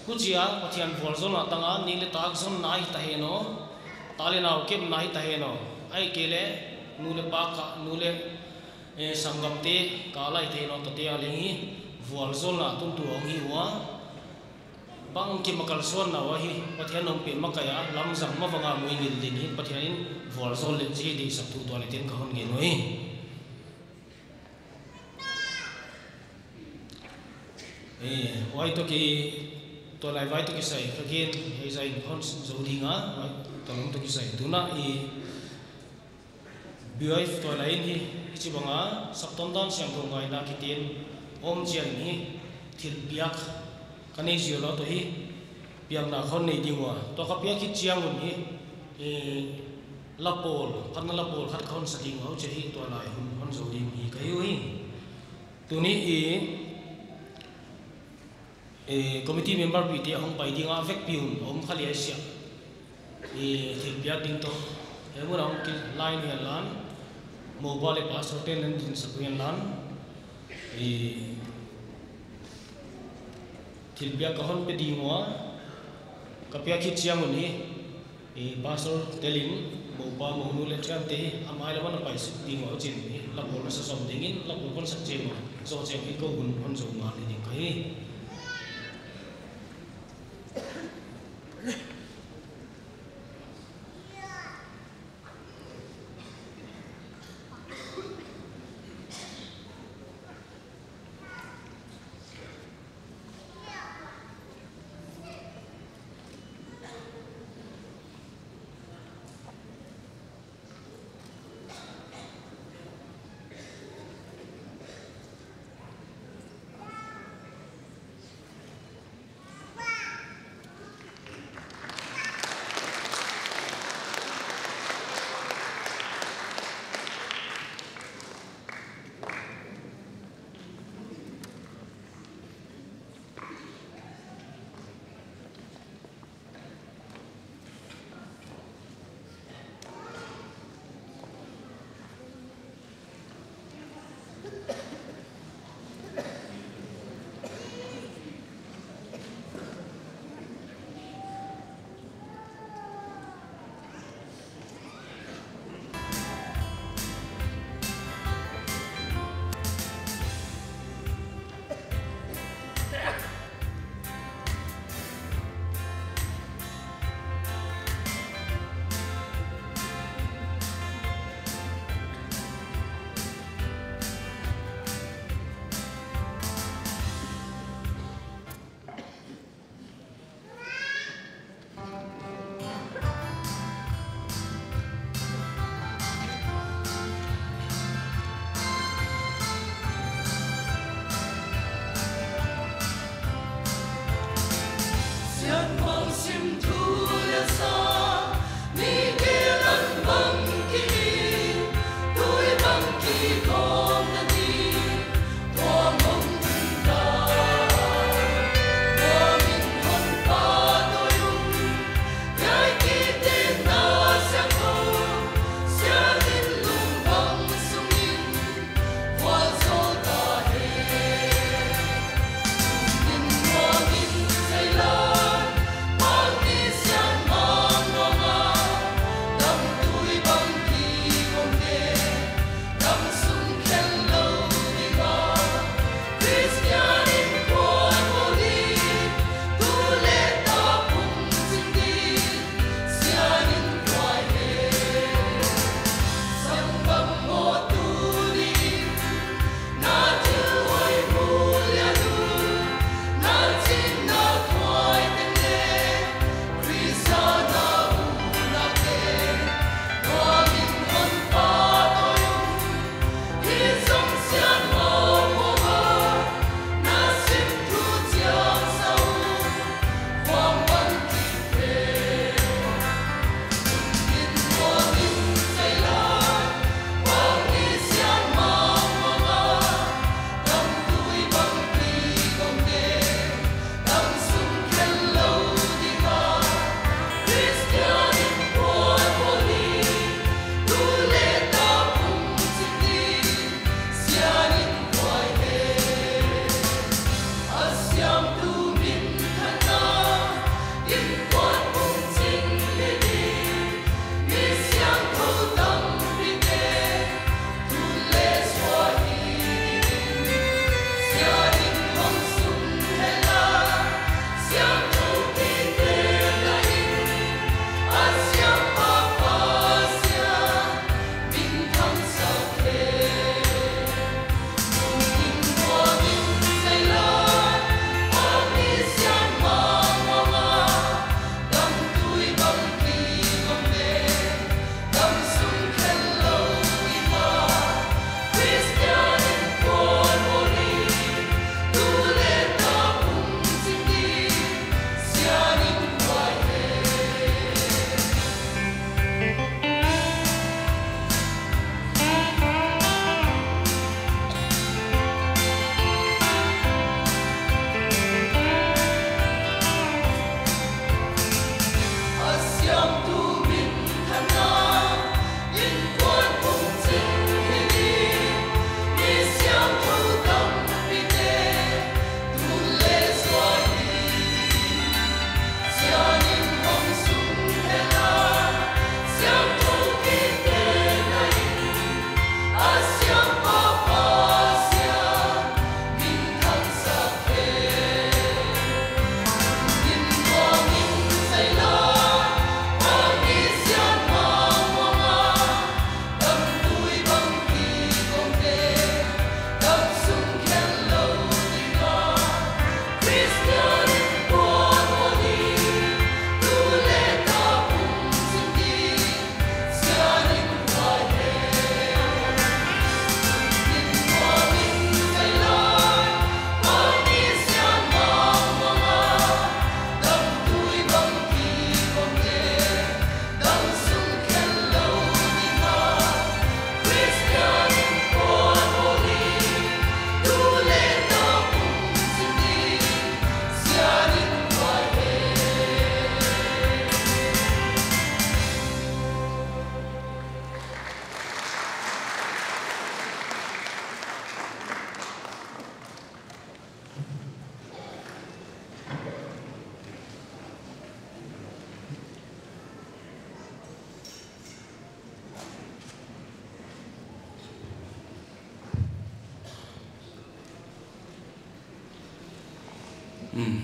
กุจิอาปะเทียนฟัวซอนตั้งอันนี่เลตากซอนนายตาเฮโนตาเลนาวเก็บนายตาเฮโนไอ้เกเลนูเลปากนูเลสังกัมเตกาไลเทโนตเตียเลงีฟัวซอนตุนตัวองฮีวะบางกิมกัลส่วนนะวะฮีปะเทียนนองเป็นมักกะยาลำจังมาฟังอามุยงิลดินีปะเทียนฟัวซอนเลจีดีสักตัวเลเทนกะฮอนเงินวยไว้ตัวกี่ตัวไหนไว้ตัวกี่ใส่ก็เกินให้ใส่คนสูงดีงะตัวนั้นตัวกี่ใส่ตัวน่ะ bioi to lain hi chi banga sakton dan siang thong ngai na kitin om chiang ni thil piak kanei zio to hi piang na khon nei dingwa to ka piak ki chiang un hi e lapol kan lapol khat khon saking ho che hi to lai hon zo ding hi kayu hi tuni committee member bi ti hong pai dinga vek piun om khali asia thil piak ding to emu rong ki line hi lan mobile passport ten din sakuen lan thil piak ka hon pe dingwa ka piak ki chiang un hi passport telin mopa mohnu le chan te amai lawan pai su dingwa chin ni lapol sa som dingin lapol kon sak chen so chen hi ko gun hon zo ma ni ding kai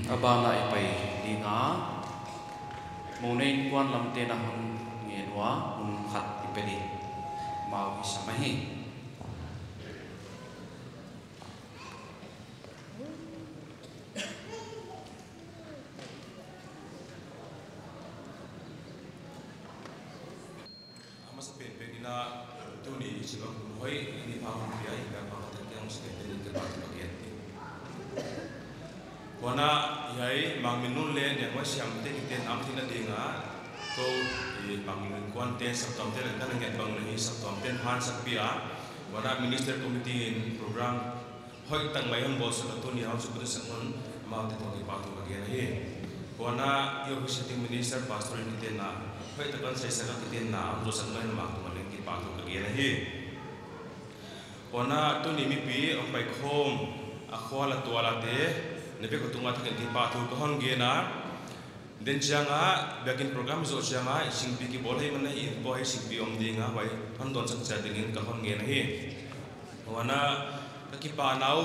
abana ipai dinga monein kwan lam te na hun ngenwa hun khat ipeli mau isamahi Masa penina tu ni sebab hoi ini paham dia hingga paham yang sekali ini kerana bagian ini. Wana yai manginun le yang masih am te kita am tina dinga ko manginun kuan te sabtam te kan ngat bang ni sabtam te han sakpia wana minister committee program hoi tang mai hon bos tu ni hau suku sakon mau te to patu bagian hi wana yo visiting minister pastor ni te na hoi takan sai saka kita na am do sakmai na mak tu maleng ki patu bagian hi wana tu ni mi pi am pai khom akhwala tuala te nebe ko tunga thak ti pa thu ko hon ge na den changa bakin program zo changa sing pi ki bol hai man hi boy sing pi om dinga bai hon don sak cha dingin ka hon ge na hi wana ka ki pa nau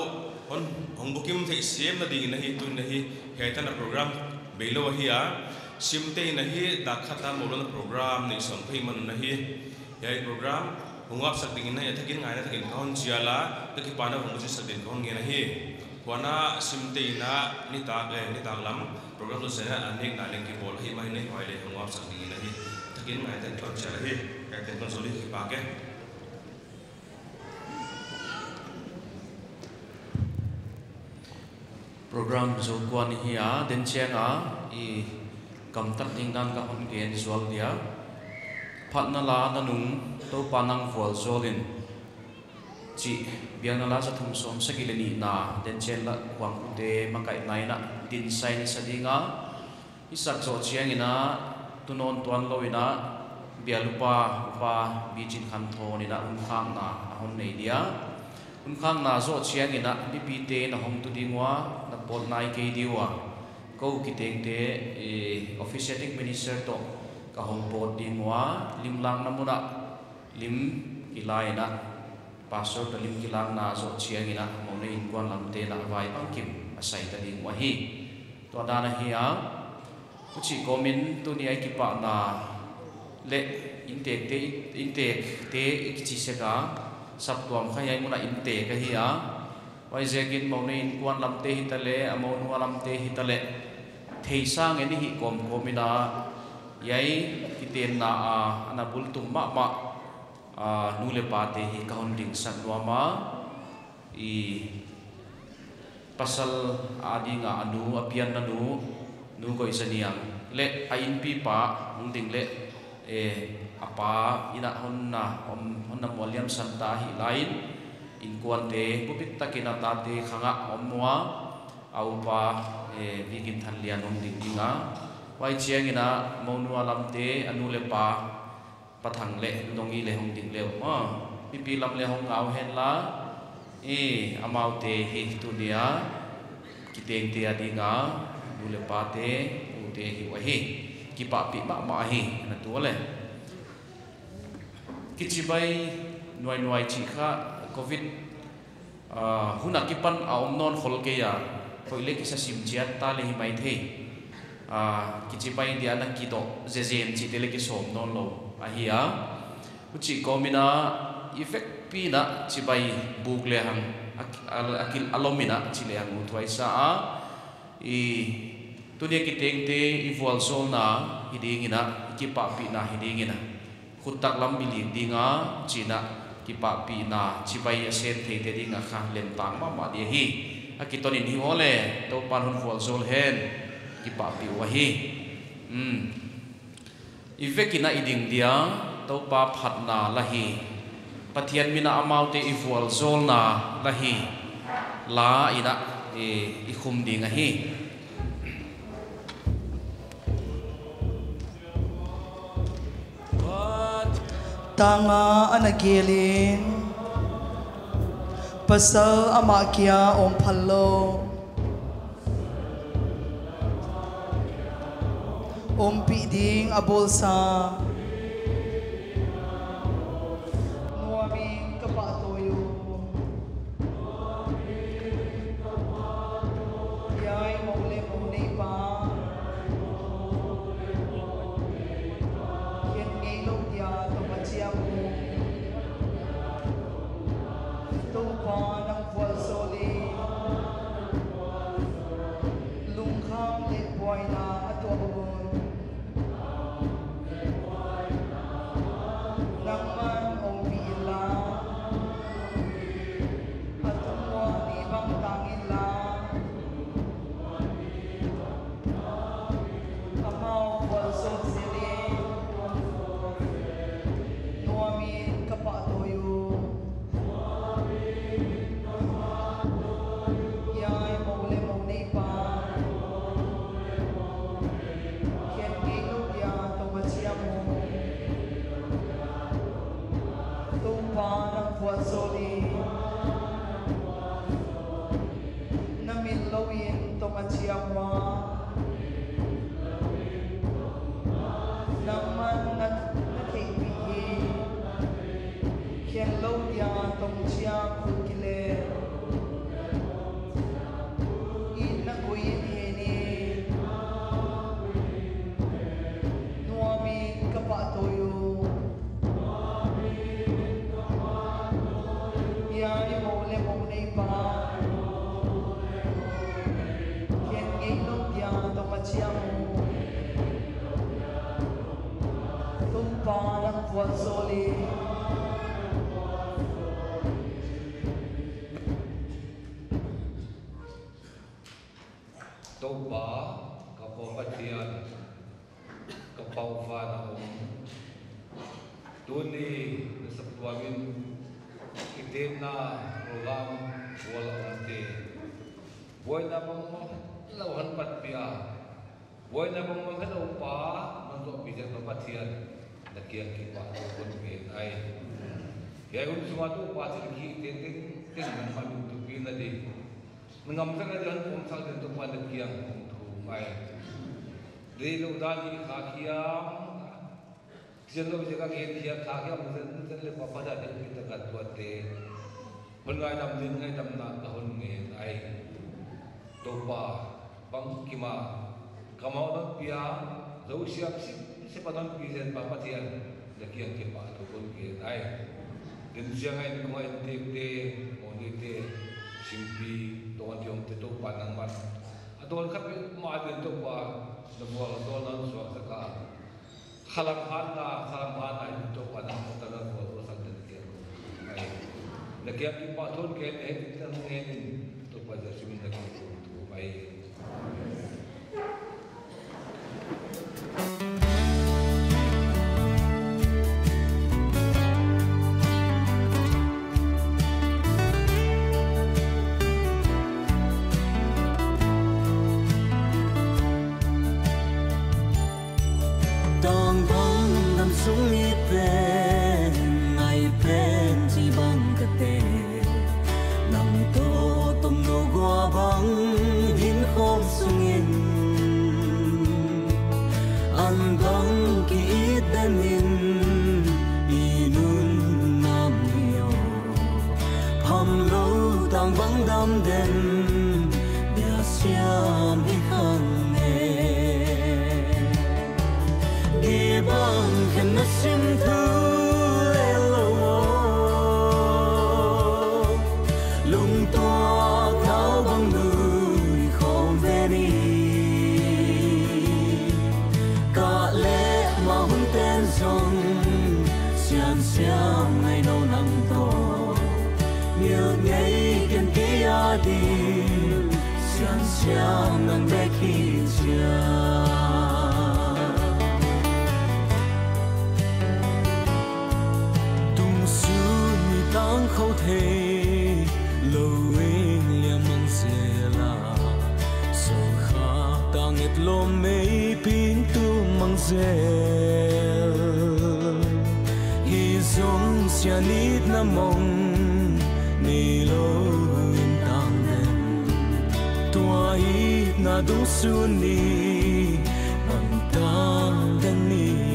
hon hong bukim thei sem na ding na hi tu na hi he ta na program beilo hi a sim te na hi da khata molon program ni som phei man na hi yai program hungap sak ding na ya thakin ngai na thakin ka hon chiala ka ki pa na hong ji sak din ko hon ge na hi wana simte na ni tak lam program tu saya anik na lengki bol hi mai nei hoi le hongap sak ding na hi takin mai tan thot cha hi ka ten kon soli ki pa ke program zo kwan hi a den chenga I kam tak ding dan ka hon gen zual dia phatna la nanung to panang vol zolin chi biang na la sa thum som sakilani na den chen la kwang te makai nai na din sai ni sadinga isak zo chiang ina tunon tuan loina bialupa upa bijin khan tho ni na khang na hon nei dia khang na zo chiang ina bipi te na hom tu dingwa na pol nai ke diwa ko ki teng te officiating minister to ka hom pot dingwa limlang namuna lim ilai na pastor dalim kilang na zo chiang ina mone in kwan lam te la vai pangkim asai ta ding wa hi to dana hi a uchi komin tu ni ai ki pa na le intek te ichi se ka sap tuam khai ai muna inte ka hi a wai zekin mone in kwan lam te hi ta le amon wa lam te hi ta le thei sang ani hi komina yai ki ten na a ana bul tum ma nule pate hi kahon ding san wama I pasal adi nga anu apian nanu nu ko isaniang le ain pi pa ding le apa ina honna honna moliam santa hi lain in kuante pupit takina tate khanga omwa au pa bigin than lian ding dinga wai chiang ina monwa lamte anu le pa pathang le dongi le hong ding le ma pipi lam le hong au hen la amau te hi tu dia kiteng te adinga du le pa te u te hi wa hi ki pa pi ma hi na tu le kichibai nuai chi kha covid huna kipan aom non khol ke ya hoile ki sa sim chiat ta le hi mai the kichibai dia na ki do jejen chi te le ki som non lo ahia uchi komina effect pina chibai buk le hang akil alomina chile hang uthwai sa I tunia ki tengte ivol solna hidingina ki pa pina hidingina khutak lam bili dinga china ki pa pina chibai asen the te dinga kha len tang ma dia hi akitonin hi ole to panhun vol sol hen ki pa pi wa hi Ivekina iding dia to pa phatna lahi pathian mina amau te ivol zolna lahi la ina I khum ding hi tanga anagelin pasal amakia om phallo om piding abolsa nuami kapatoyo yai mole lâu tia tông chia khu kile in na kui ni ni nuami kapatoyo ya ni mo nei pa kien ngi lâu tia tông chia mu tum pa lang tuan soli tâu bá cả bộ phát triển cả bao pha nào tuần đi sắp qua bên cái tên na program wala ante boy na bang lawan pat pia boy na bang kan upa mando bijak na phát triển đặc kiang ki pa kon ben ai ya un suma tu pa ki tên tên man malu tu pin na di mengam sa ka dan pom sa den to pa dak kiang thu mai de lo da ni kha kiam jen lo je ka ge kia kha kiam jen le pa pa da de pi ta ka tu te mon ngai dam din ngai dam na ka hon nge ai to pa bang ki ma kamau na pia lo siap si pa don pi jen pa pa tian dak kiang ki pa to kon ge ai den siang ai ko ai te mon te simpi tuan tiong tetu panang mat adol kap ma den to pa do wa do nan so ka khalam han ai to panang ta na ko sa den ke ai na ke ki pa thon ke ne tan ne to pa ja simin da ko to ai sungi pen ngai pen chi bang ka te nam to tom no gua bang hin khom sungin an bang ki danin inun nam yo pham lo tang bang dam den bia siam hi khang bang khen na sim thu le lo lung to thao bang người không về đi cả lẽ mà hun tên sông xian xiang ngày nâu nắng to nhiều ngày kiên kia đi xian xiang nắng bé khi chia tang khâu thế lâu anh liam mang xe la so kha tang et lo mei pin tu mang xe hi zong sia nit na mong ni lo in tang den tua i na du su ni mang tang den ni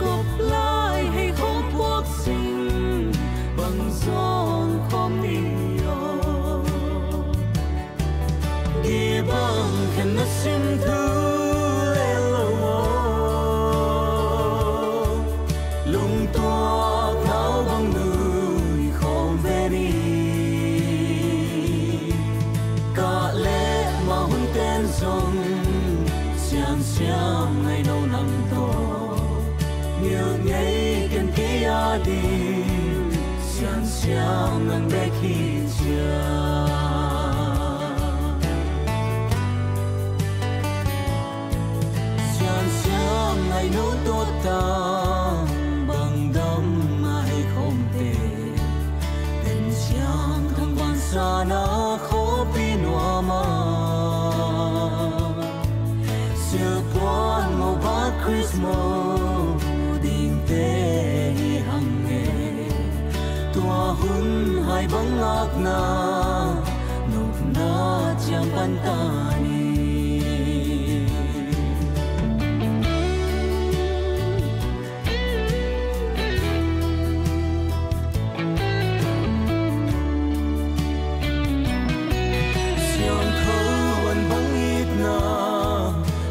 cốp lai hay khóc quốc sinh bằng giông không nhiều đi bằng khen nó sim thư lê lâu lung tua tháo bằng người không về đi cả lẽ mà hun tên dòng xiang xiang ngày nâu nắng to nhiều ngày kiên kia đi xiang xiang nắng bé khi chia xiang xiang ngày nâu tốt ta bằng đâm ai không thể tình xiang thăng quan xa na khó pin hoa mà tua hun hai bang ngak na nop na cham pan ta ni sian thâu an bang it na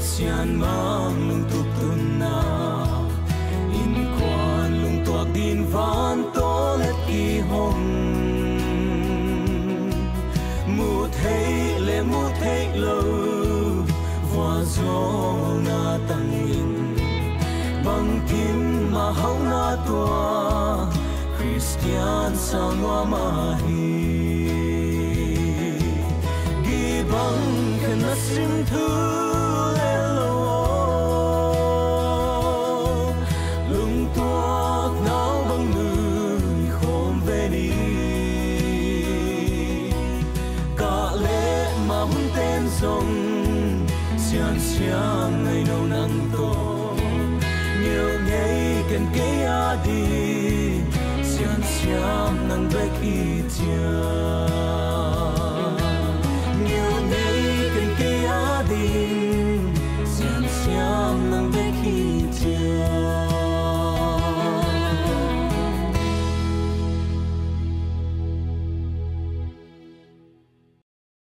sian mang lung tuk tun na in quan lung tuak din van to let ki hong mu thấy le mu thấy lâu và gió na tăng in bằng kim mà hậu na tua Christian sang hoa ma hi gi bằng khen na sim thu le lo lung tuak nao bằng người khom về đi cả lệ mà muốn tên rồng xian xiang ngày nâu nắng to nhiều ngày cần kế đi xian xiang nắng vách y chia